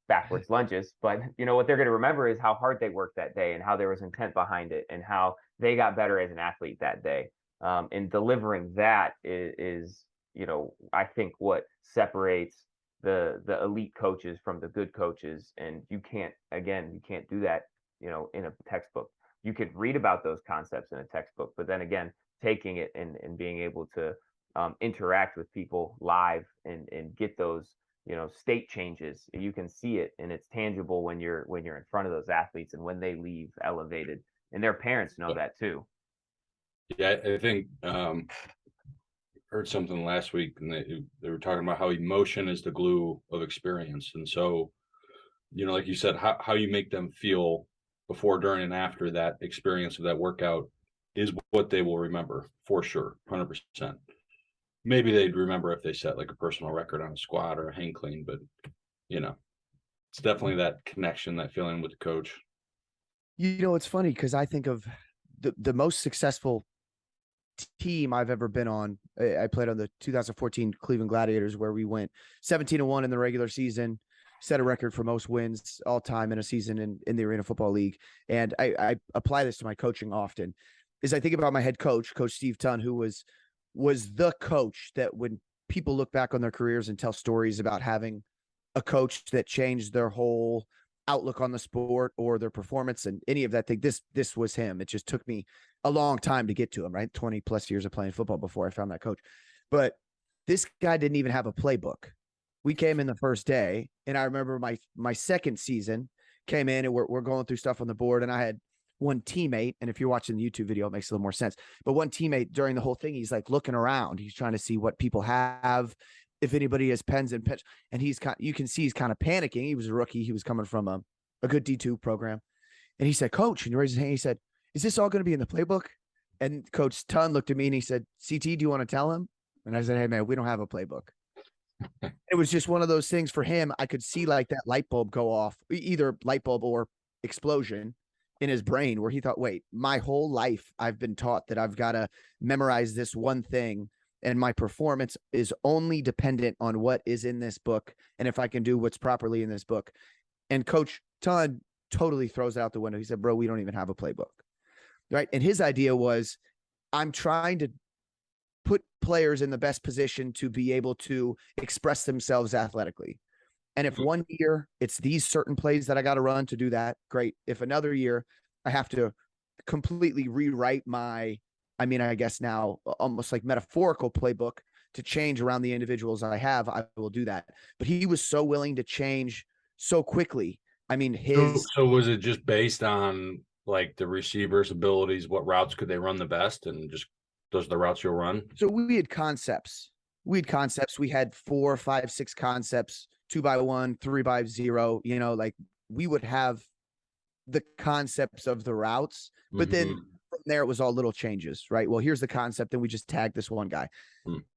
backwards lunges, but what they're going to remember is how hard they worked that day and how there was intent behind it and how they got better as an athlete that day. And delivering that is I think what separates the elite coaches from the good coaches. And you can't do that, in a textbook. You could read about those concepts in a textbook, but then again, taking it and being able to interact with people live and get those, state changes. You can see it, and it's tangible when you're in front of those athletes and when they leave elevated, and their parents know that too. Yeah, I think heard something last week, and they were talking about how emotion is the glue of experience. And so, like you said, how you make them feel before, during, and after that experience of that workout is what they will remember for sure, 100%. Maybe they'd remember if they set like a personal record on a squat or a hang clean, but it's definitely that connection, that feeling with the coach. It's funny because I think of the most successful team I've ever been on. I played on the 2014 Cleveland Gladiators, where we went 17-1 in the regular season, set a record for most wins all time in a season in the Arena Football League. And I apply this to my coaching often, is I think about my head coach, Coach Steve Tunn, who was the coach that when people look back on their careers and tell stories about having a coach that changed their whole outlook on the sport or their performance and any of that thing, this was him. It just took me a long time to get to him, right? 20 plus years of playing football before I found that coach. But this guy didn't even have a playbook. We came in the first day, and I remember my second season came in, and we're going through stuff on the board, and I had one teammate, and if you're watching the YouTube video, it makes a little more sense. But one teammate during the whole thing, he's like looking around. He's trying to see what people have, if anybody has pens and pitch. And you can see he's kind of panicking. He was a rookie. He was coming from a good D2 program. And he said, "Coach," and he raised his hand. He said, "Is this all going to be in the playbook?" And Coach Tun looked at me and he said, "CT, do you want to tell him?" And I said, "Hey man, we don't have a playbook." It was just one of those things for him. I could see like that light bulb go off, either light bulb or explosion in his brain, where he thought, wait, my whole life I've been taught that I've got to memorize this one thing, and my performance is only dependent on what is in this book, and if I can do what's properly in this book. And Coach Todd totally throws it out the window. He said, "Bro, we don't even have a playbook." Right. And his idea was, I'm trying to put players in the best position to be able to express themselves athletically. And if one year it's these certain plays that I got to run to do that, great. If another year I have to completely rewrite my, I mean, I guess now almost like metaphorical playbook to change around the individuals I have, I will do that. But he was so willing to change so quickly. I mean, so was it just based on like the receivers' abilities? What routes could they run the best, and just those are the routes you'll run? So we had concepts. We had 4, 5, 6 concepts, 2x1, 3x0. You know, like we would have the concepts of the routes, but then from there it was all little changes, right? Well, here's the concept, and we just tagged this one guy.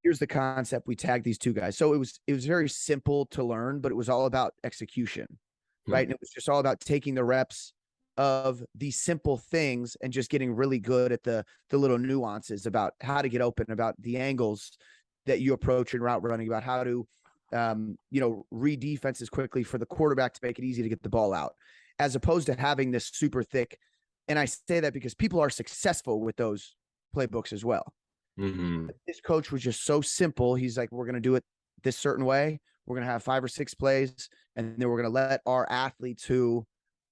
Here's the concept, we tagged these 2 guys. So it was very simple to learn, but it was all about execution, right? And it was just all about taking the reps of these simple things and just getting really good at the little nuances about how to get open, about the angles that you approach in route running, about how to, read defenses quickly for the quarterback to make it easy to get the ball out, as opposed to having this super thick. And I say that because people are successful with those playbooks as well. This coach was just so simple. He's like, we're going to do it this certain way. We're going to have 5 or 6 plays, and then we're going to let our athletes who,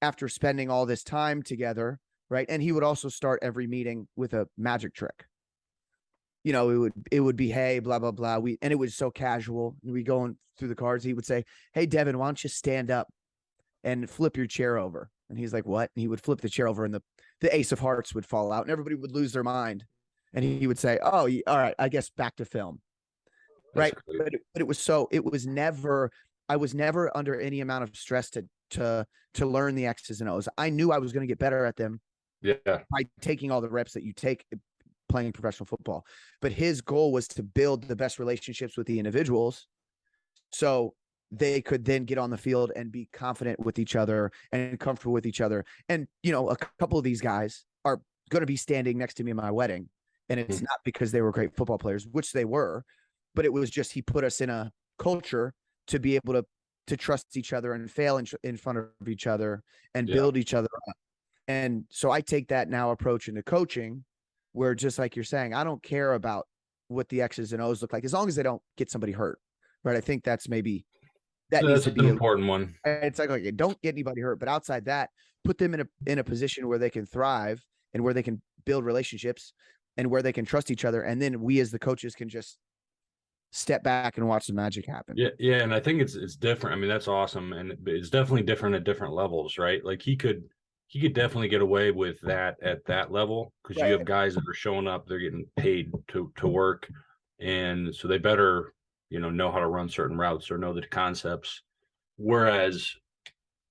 after spending all this time together, right? And he would also start every meeting with a magic trick. You know, it would be, hey, blah, blah, blah. And it was so casual. We going through the cards. He would say, "Hey, Devin, why don't you stand up and flip your chair over?" And he's like, "What?" And he would flip the chair over, and the ace of hearts would fall out, and everybody would lose their mind. And he would say, "Oh, all right, I guess back to film." Right. But it was never, I was never under any amount of stress to learn the X's and O's. I knew I was going to get better at them by taking all the reps that you take playing professional football. But his goal was to build the best relationships with the individuals so they could then get on the field and be confident with each other and comfortable with each other. And, you know, a couple of these guys are going to be standing next to me in my wedding. And it's not because they were great football players, which they were, but it was just, he put us in a culture to be able to trust each other and fail in front of each other and build each other up. And so I take that now approach into coaching, where just like you're saying, I don't care about what the X's and O's look like, as long as they don't get somebody hurt. Right. I think that's maybe needs to be an important one. It's like, okay, don't get anybody hurt, but outside that, put them in a position where they can thrive and where they can build relationships and where they can trust each other. And then we as the coaches can just step back and watch the magic happen. Yeah. And I think it's different. I mean, that's awesome. And it's definitely different at different levels, right? Like he could definitely get away with that at that level, because you have guys that are showing up, they're getting paid to work. And so they better, know how to run certain routes or know the concepts. Whereas,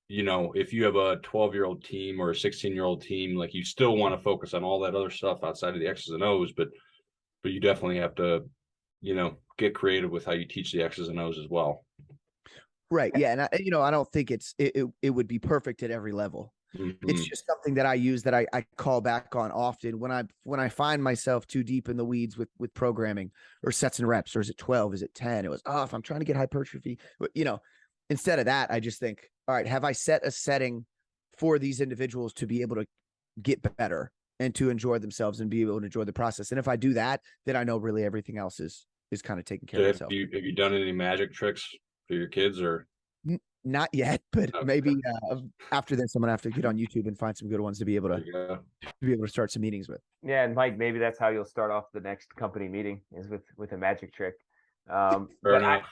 if you have a 12-year-old team or a 16-year-old team, like you still want to focus on all that other stuff outside of the X's and O's, but you definitely have to, get creative with how you teach the X's and O's as well. Right. Yeah. And I don't think it would be perfect at every level. It's just something that I use, that I call back on often when I find myself too deep in the weeds with programming or sets and reps, or is it 12? Is it 10? It was, if I'm trying to get hypertrophy, instead of that, I just think, all right, have I set a setting for these individuals to be able to get better and to enjoy themselves and be able to enjoy the process? And if I do that, then I know really everything else is kind of taken care of itself. Have you done any magic tricks for your kids, or? Not yet, but maybe after this, I'm gonna have to get on YouTube and find some good ones to be able to start some meetings with. Yeah, and Mike, maybe that's how you'll start off the next company meeting, is with a magic trick. But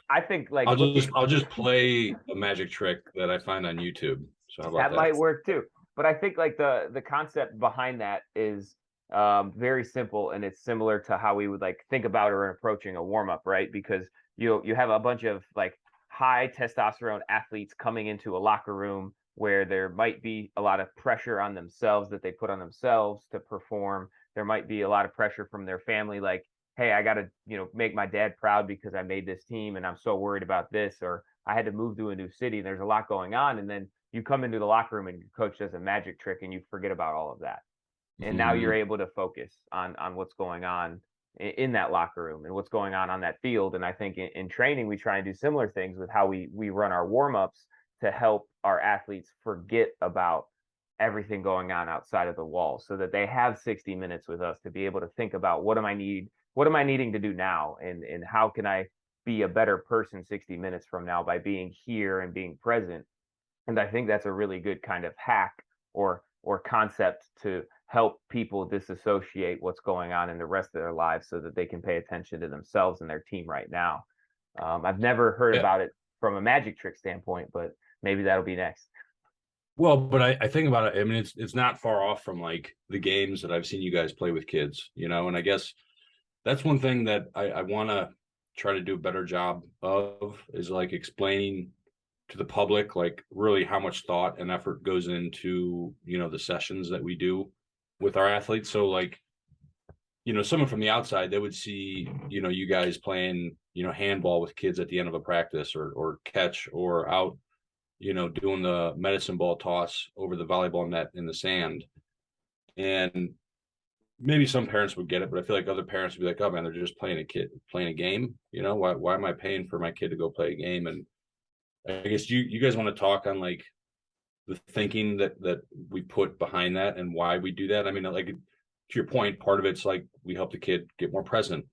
I think like I'll just play a magic trick that I find on YouTube. So how about that? Might work too. But I think like the concept behind that is very simple, and it's similar to how we would like think about or approaching a warm up, right? Because you have a bunch of like high testosterone athletes coming into a locker room where there might be a lot of pressure on themselves that they put on themselves to perform. There might be a lot of pressure from their family, like, hey, I got to, make my dad proud because I made this team and I'm so worried about this, or I had to move to a new city. There's a lot going on. And then you come into the locker room and your coach does a magic trick and you forget about all of that. And now you're able to focus on what's going on in that locker room and what's going on that field. And I think in training, we try and do similar things with how we run our warm-ups to help our athletes forget about everything going on outside of the wall, so that they have 60 minutes with us to be able to think about what am I needing to do now, and how can I be a better person 60 minutes from now by being here and being present. And I think that's a really good kind of hack or concept to help people disassociate what's going on in the rest of their lives so that they can pay attention to themselves and their team right now. I've never heard about it from a magic trick standpoint, but maybe that'll be next. Well, but I think about it. I mean, it's not far off from like the games that I've seen you guys play with kids, and I guess that's one thing that I want to try to do a better job of, is like explaining to the public, like really how much thought and effort goes into, the sessions that we do with our athletes. So like, someone from the outside, they would see, you guys playing, handball with kids at the end of a practice, or catch, or out, doing the medicine ball toss over the volleyball net in the sand. And maybe some parents would get it, but I feel like other parents would be like, oh man, they're just playing a game. Why am I paying for my kid to go play a game? And I guess you guys want to talk on like the thinking that we put behind that and why we do that. I mean, like, to your point, part of it's like we help the kid get more present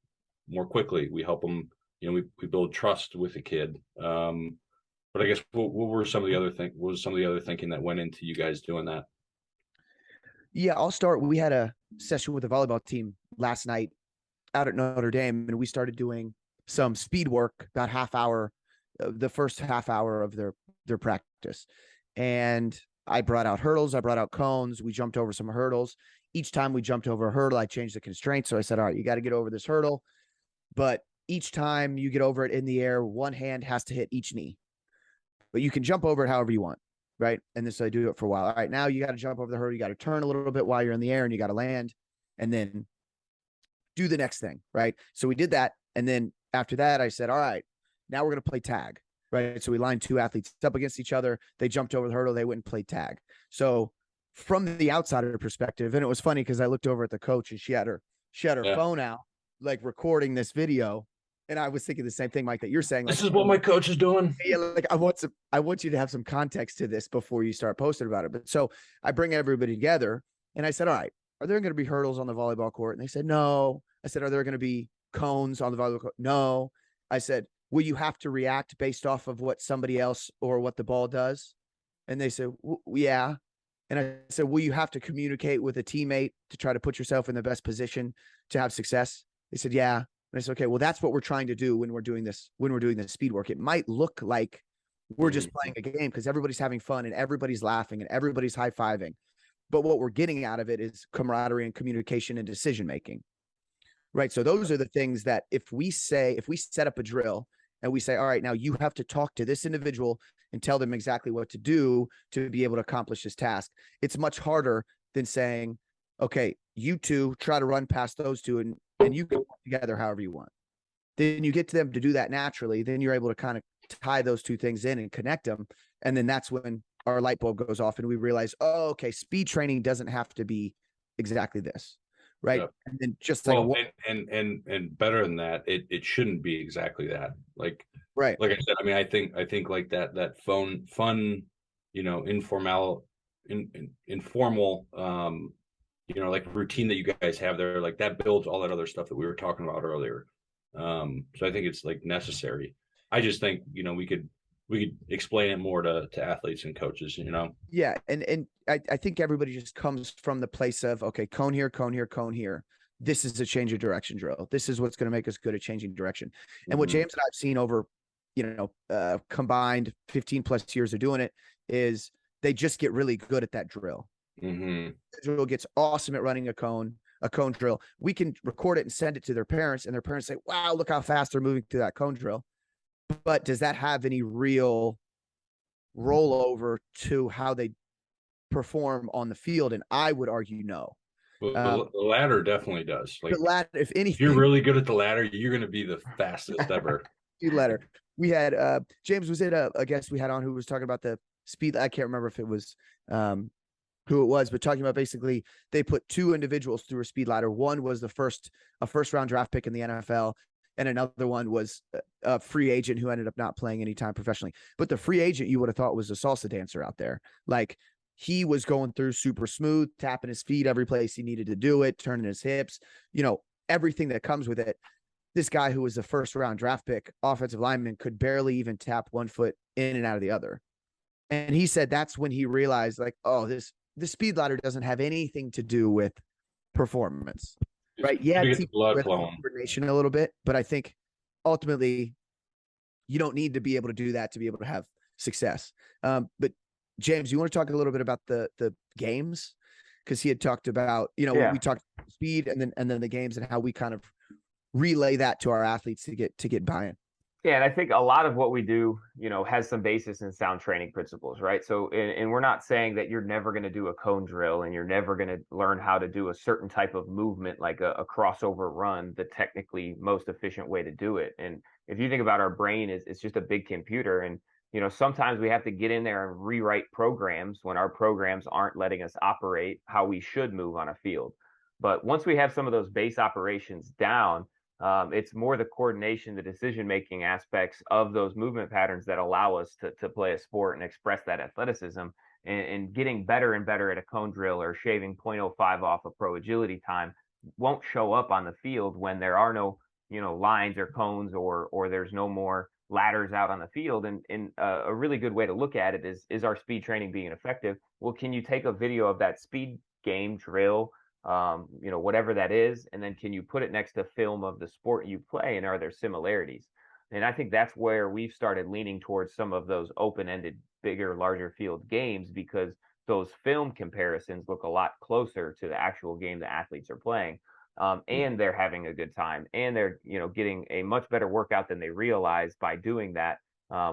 more quickly. We help them, we build trust with the kid. But I guess what were some of the other thinking that went into you guys doing that? Yeah, I'll start. We had a session with the volleyball team last night out at Notre Dame, and we started doing some speed work, about the first half hour of their practice. And I brought out hurdles, I brought out cones, we jumped over some hurdles. Each time we jumped over a hurdle, I changed the constraint. So I said, all right, you got to get over this hurdle, but each time you get over it in the air, one hand has to hit each knee, but you can jump over it however you want. Right. And this, I do it for a while. All right, now you got to jump over the hurdle. You got to turn a little bit while you're in the air, and you got to land and then do the next thing. Right. So we did that. And then after that, I said, all right, now we're going to play tag. Right. So we lined two athletes up against each other. They jumped over the hurdle. They went and played tag. So from the outsider perspective, and it was funny because I looked over at the coach and she had her phone out, like recording this video. And I was thinking the same thing, Mike, that you're saying. Like, this is what my coach is doing. Yeah, like I want you to have some context to this before you start posting about it. But so I bring everybody together and I said, all right, are there going to be hurdles on the volleyball court? And they said, no. I said, are there going to be cones on the volleyball court? No. I said, will you have to react based off of what somebody else or what the ball does? And they said, yeah. And I said, will you have to communicate with a teammate to try to put yourself in the best position to have success? They said, yeah. And I said, okay, well, that's what we're trying to do when we're doing this speed work. It might look like we're just playing a game because everybody's having fun and everybody's laughing and everybody's high-fiving. But what we're getting out of it is camaraderie and communication and decision-making. Right. So those are the things that if we set up a drill and we say, all right, now you have to talk to this individual and tell them exactly what to do to be able to accomplish this task. It's much harder than saying, okay, you two try to run past those two and you can work together however you want. Then you get to them to do that naturally. Then you're able to kind of tie those two things in and connect them. And then that's when our light bulb goes off and we realize, oh, okay, speed training doesn't have to be exactly this. Right. Yeah. And then just like, and better than that, it shouldn't be exactly that. Like, right. Like I said, I mean, I think like that fun, informal, like routine that you guys have there, like that builds all that other stuff that we were talking about earlier. So I think it's like necessary. I just think, we could explain it more to athletes and coaches, Yeah. And I think everybody just comes from the place of, okay, cone here, cone here, cone here. This is a change of direction drill. This is what's going to make us good at changing direction. And what James and I've seen over, combined 15 plus years of doing it is they just get really good at that drill. Mm-hmm. The drill gets awesome at running a cone drill. We can record it and send it to their parents, and their parents say, wow, look how fast they're moving through that cone drill. But does that have any real rollover to how they perform on the field? And I would argue no. Well, the ladder definitely does. Like, the ladder, if anything, if you're really good at the ladder, you're going to be the fastest ever. ladder. We had James, was it a guest we had on who was talking about the speed? I can't remember if it was who it was, but talking about basically they put two individuals through a speed ladder. One was a first round draft pick in the NFL, and another one was a free agent who ended up not playing any time professionally. But the free agent you would have thought was a salsa dancer out there. Like, he was going through super smooth, tapping his feet every place he needed to do it, turning his hips, everything that comes with it. This guy who was a first round draft pick, offensive lineman, could barely even tap one foot in and out of the other. And he said that's when he realized, like, oh, the speed ladder doesn't have anything to do with performance, right? Yeah, it's blood flowing, coordination a little bit, but I think ultimately you don't need to be able to do that to be able to have success. But James, you want to talk a little bit about the games? Because he had talked about, we talked speed and then the games and how we kind of relay that to our athletes to get buy-in. Yeah, and I think a lot of what we do, has some basis in sound training principles, right? So, and we're not saying that you're never going to do a cone drill and you're never going to learn how to do a certain type of movement, like a crossover run, the technically most efficient way to do it. And if you think about our brain, it's just a big computer. And, sometimes we have to get in there and rewrite programs when our programs aren't letting us operate how we should move on a field. But once we have some of those base operations down, it's more the coordination, the decision-making aspects of those movement patterns that allow us to play a sport and express that athleticism, and getting better and better at a cone drill or shaving 0.05 off a pro agility time won't show up on the field when there are no, lines or cones or there's no more ladders out on the field. And a really good way to look at it is our speed training being effective? Well, can you take a video of that speed game drill, whatever that is, and then can you put it next to film of the sport you play, and are there similarities? And I think that's where we've started leaning towards some of those open-ended, bigger, larger field games, because those film comparisons look a lot closer to the actual game the athletes are playing. And they're having a good time, and they're, getting a much better workout than they realize by doing that,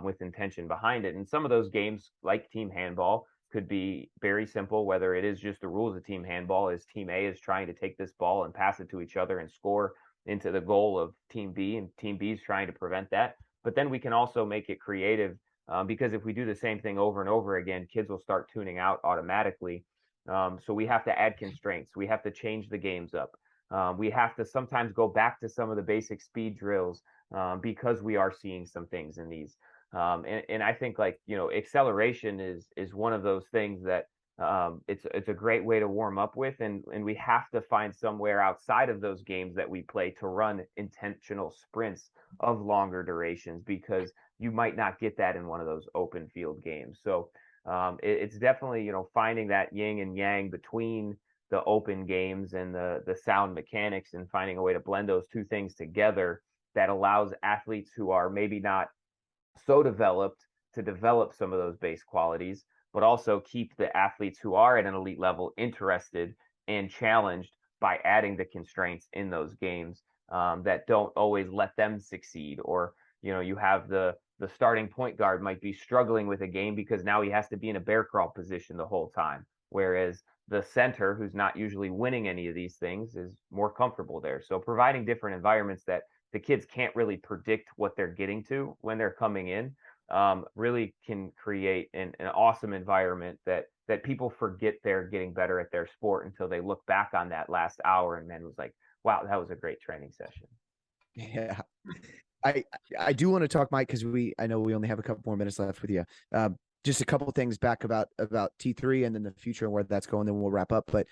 with intention behind it. And some of those games, like team handball, could be very simple, whether it is just the rules of team handball is team A is trying to take this ball and pass it to each other and score into the goal of team B, and team B is trying to prevent that. But then we can also make it creative, because if we do the same thing over and over again, kids will start tuning out automatically. So we have to add constraints. We have to change the games up. We have to sometimes go back to some of the basic speed drills, because we are seeing some things in these. And I think, like, acceleration is one of those things that it's a great way to warm up with, and we have to find somewhere outside of those games that we play to run intentional sprints of longer durations, because you might not get that in one of those open field games. So it's definitely, finding that yin and yang between the open games and the sound mechanics, and finding a way to blend those two things together that allows athletes who are maybe not so developed to develop some of those base qualities, but also keep the athletes who are at an elite level interested and challenged by adding the constraints in those games, that don't always let them succeed. Or, you have the starting point guard might be struggling with a game because now he has to be in a bear crawl position the whole time, whereas the center, who's not usually winning any of these things, is more comfortable there. So providing different environments that the kids can't really predict what they're getting to when they're coming in, really can create an awesome environment that people forget they're getting better at their sport until they look back on that last hour and then was like, wow, that was a great training session. Yeah. I do want to talk, Mike, because I know we only have a couple more minutes left with you. Just a couple of things back about T3 and then the future and where that's going, then we'll wrap up. But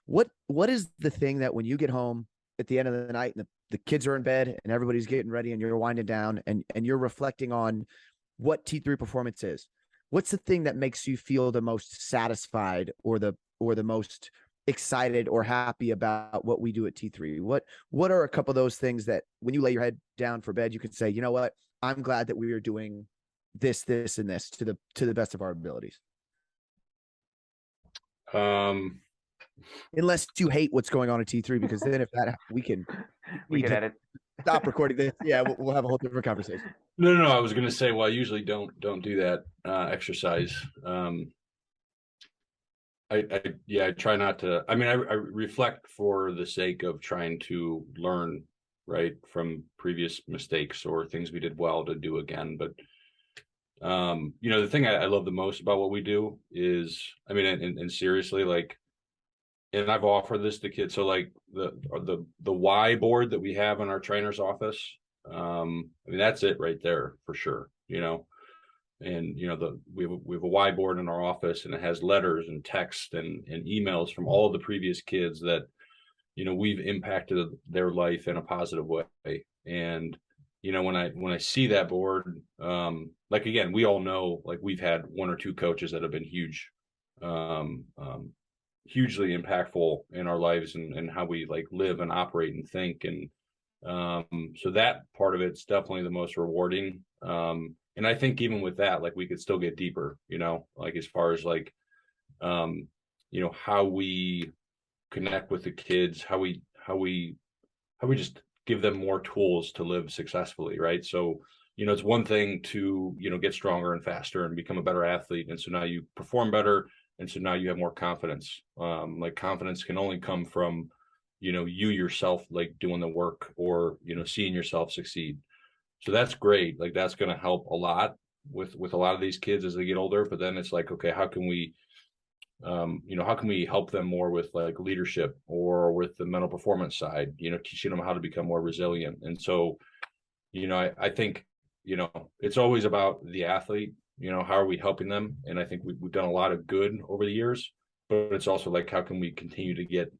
what is the thing that when you get home at the end of the night and the kids are in bed and everybody's getting ready and you're winding down and you're reflecting on what T3 performance is, what's the thing that makes you feel the most satisfied or the most excited or happy about what we do at T3? What are a couple of those things that when you lay your head down for bed, you can say, you know what, I'm glad that we are doing this, and this to the best of our abilities? Unless you hate what's going on at T3, because then if that we can edit. stop recording this. Yeah, we'll have a whole different conversation. No. I was going to say, well, I usually don't do that exercise. I try not to. I mean, I reflect for the sake of trying to learn, right, from previous mistakes or things we did well to do again. But the thing I love the most about what we do is, I mean, and seriously, like, and I've offered this to kids. So like the Y board that we have in our trainer's office, I mean, that's it right there for sure, and we have a Y board in our office, and it has letters and text and emails from all of the previous kids that, we've impacted their life in a positive way. And, when I see that board, like, again, we all know, like, we've had one or two coaches that have been hugely impactful in our lives and how we like live and operate and think. And so that part of it's definitely the most rewarding. And I think even with that, like, we could still get deeper, like, as far as like, how we connect with the kids, how we just give them more tools to live successfully. Right. So, it's one thing to, get stronger and faster and become a better athlete. And so now you perform better. And so now you have more confidence. Like, confidence can only come from, you yourself, like, doing the work or, seeing yourself succeed. So that's great. Like, that's going to help a lot with a lot of these kids as they get older. But then it's like, okay, how can we help them more with like leadership or with the mental performance side, teaching them how to become more resilient. And so, I think, it's always about the athlete, how are we helping them? And I think we've done a lot of good over the years, but it's also like, how can we continue to get,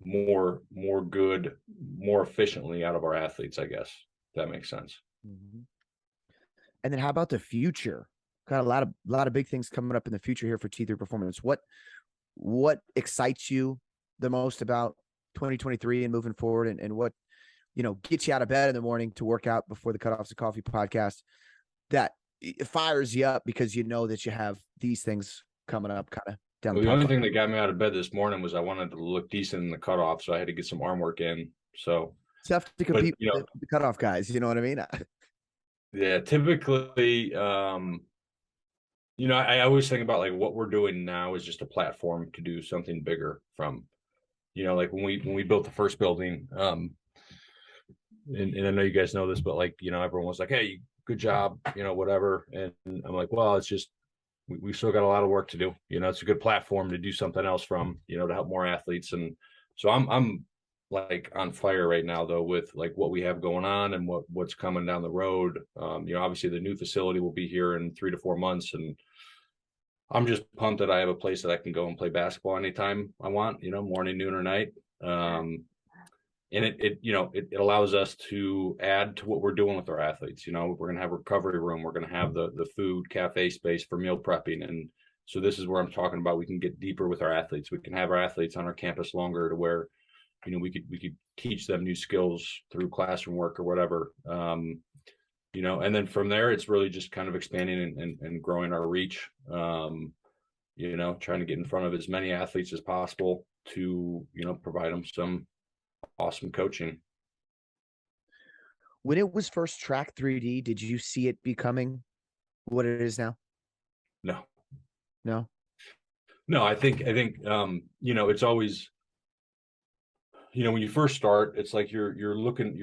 more good, more efficiently out of our athletes, I guess, if that makes sense. Mm-hmm. And then how about the future? Got a lot of big things coming up in the future here for T3 Performance. What excites you the most about 2023 and moving forward, and what, gets you out of bed in the morning to work out before the Cutoffs Coffee podcast that it fires you up because you know that you have these things coming up kind of down the only thing that got me out of bed this morning was I wanted to look decent in the cutoff, so I had to get some arm work in. So tough to compete with the cutoff guys, you know what I mean? Yeah, typically, I always think about like what we're doing now is just a platform to do something bigger from. Like when we built the first building, and I know you guys know this, but like, everyone was like, hey, good job, whatever. And I'm like, well, it's just, we still got a lot of work to do. It's a good platform to do something else from, to help more athletes. And so I'm like on fire right now though, with like what we have going on and what's coming down the road. Obviously the new facility will be here in 3 to 4 months, and I'm just pumped that I have a place that I can go and play basketball anytime I want, morning, noon, or night. And it allows us to add to what we're doing with our athletes. We're going to have a recovery room. We're going to have the food cafe space for meal prepping. And so this is where I'm talking about, we can get deeper with our athletes. We can have our athletes on our campus longer to where, we could teach them new skills through classroom work or whatever. And then from there, it's really just kind of expanding and growing our reach, trying to get in front of as many athletes as possible to, provide them some awesome coaching. When it was first track 3D, did you see it becoming what it is now? No. I think, it's always, when you first start, it's like you're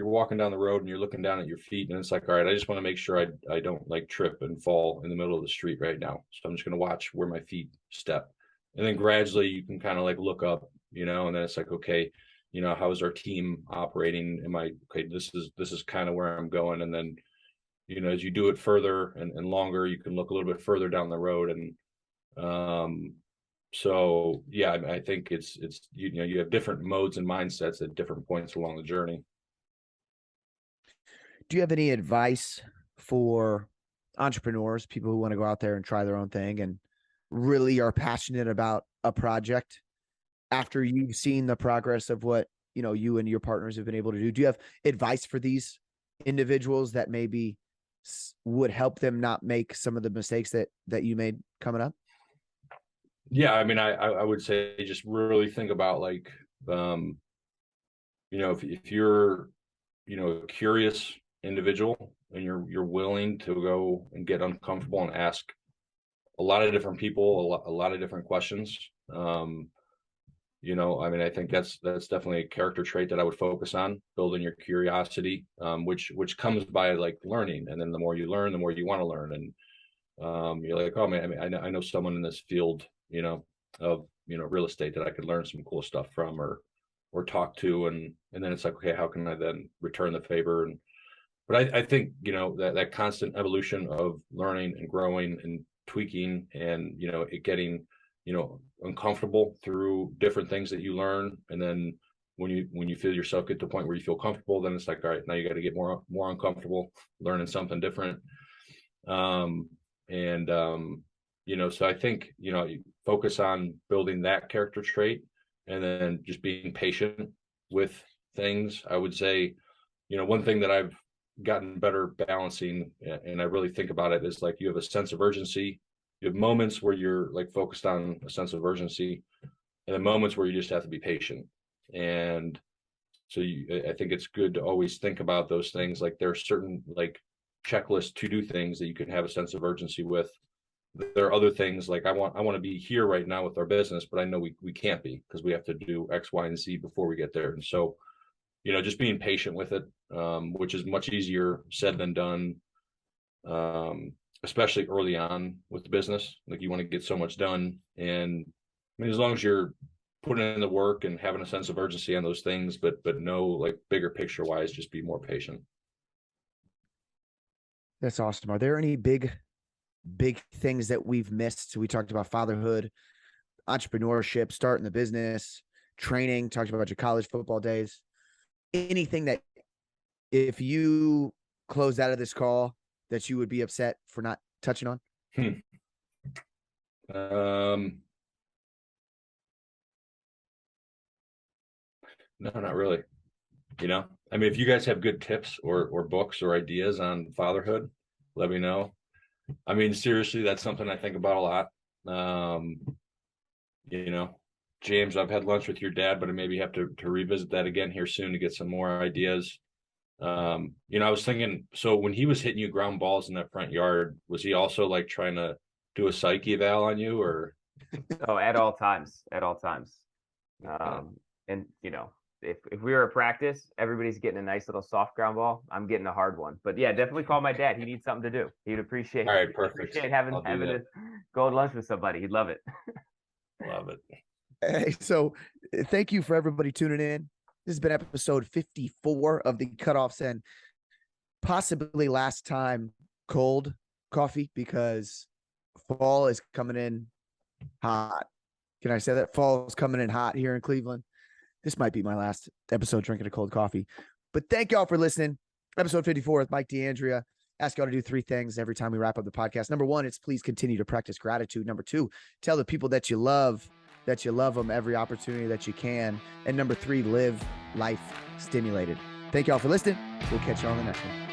walking down the road and you're looking down at your feet, and it's like, all right, I just want to make sure I don't like trip and fall in the middle of the street right now. So I'm just going to watch where my feet step. And then gradually you can kind of like look up, and then it's like, okay, how is our team operating? This is kind of where I'm going. And then, as you do it further and longer, you can look a little bit further down the road. And, so yeah, I think it's you have different modes and mindsets at different points along the journey. Do you have any advice for entrepreneurs, people who want to go out there and try their own thing and really are passionate about a project after you've seen the progress of what, you and your partners have been able to do? Do you have advice for these individuals that maybe would help them not make some of the mistakes that you made coming up? Yeah, I mean, I would say just really think about like, if you're, a curious individual and you're willing to go and get uncomfortable and ask a lot of different people a lot of different questions. I mean, I think that's definitely a character trait that I would focus on, building your curiosity, which comes by like learning, and then the more you learn, the more you want to learn, and you're like, oh man, I mean, I know someone in this field, of real estate that I could learn some cool stuff from, or talk to, and then it's like, okay, how can I then return the favor? But I think that constant evolution of learning and growing and tweaking, and it getting uncomfortable through different things that you learn, and then when you feel yourself get to a point where you feel comfortable, then it's like, all right, now you got to get more uncomfortable learning something different. So I think you focus on building that character trait, and then just being patient with things. I would say one thing that I've gotten better balancing, and I really think about it, is like you have a sense of urgency. You have moments where you're like focused on a sense of urgency, and then moments where you just have to be patient. And so I think it's good to always think about those things. Like there are certain like checklists to do things that you can have a sense of urgency with. There are other things like I want to be here right now with our business, but I know we can't be, because we have to do X, Y, and Z before we get there. And so just being patient with it, which is much easier said than done, especially early on with the business. Like you want to get so much done. And I mean, as long as you're putting in the work and having a sense of urgency on those things, but no, like bigger picture wise, just be more patient. That's awesome. Are there any big things that we've missed? So we talked about fatherhood, entrepreneurship, starting the business, training, talked about your college football days. Anything that if you closed out of this call that you would be upset for not touching on? No, not really. I mean, if you guys have good tips or books or ideas on fatherhood, let me know. I mean, seriously, that's something I think about a lot. James, I've had lunch with your dad, but I maybe have to revisit that again here soon to get some more ideas. I was thinking, so when he was hitting you ground balls in that front yard, was he also like trying to do a psych eval on you, or? Oh, at all times. And if we were at practice, everybody's getting a nice little soft ground ball. I'm getting a hard one. But yeah, definitely call my dad. He needs something to do. He'd appreciate. All right, perfect. Appreciate having to go to lunch with somebody. He'd love it. Love it. Hey, so thank you for everybody tuning in. This has been episode 54 of the Cutoffs, and possibly last time cold coffee, because fall is coming in hot. Can I say that? Fall is coming in hot here in Cleveland. This might be my last episode drinking a cold coffee. But thank y'all for listening. Episode 54 with Mike D'Andrea. Ask y'all to do 3 things every time we wrap up the podcast. Number 1, it's please continue to practice gratitude. Number 2, tell the people that you love them every opportunity that you can. And number 3, live life stimulated. Thank y'all for listening. We'll catch you on the next one.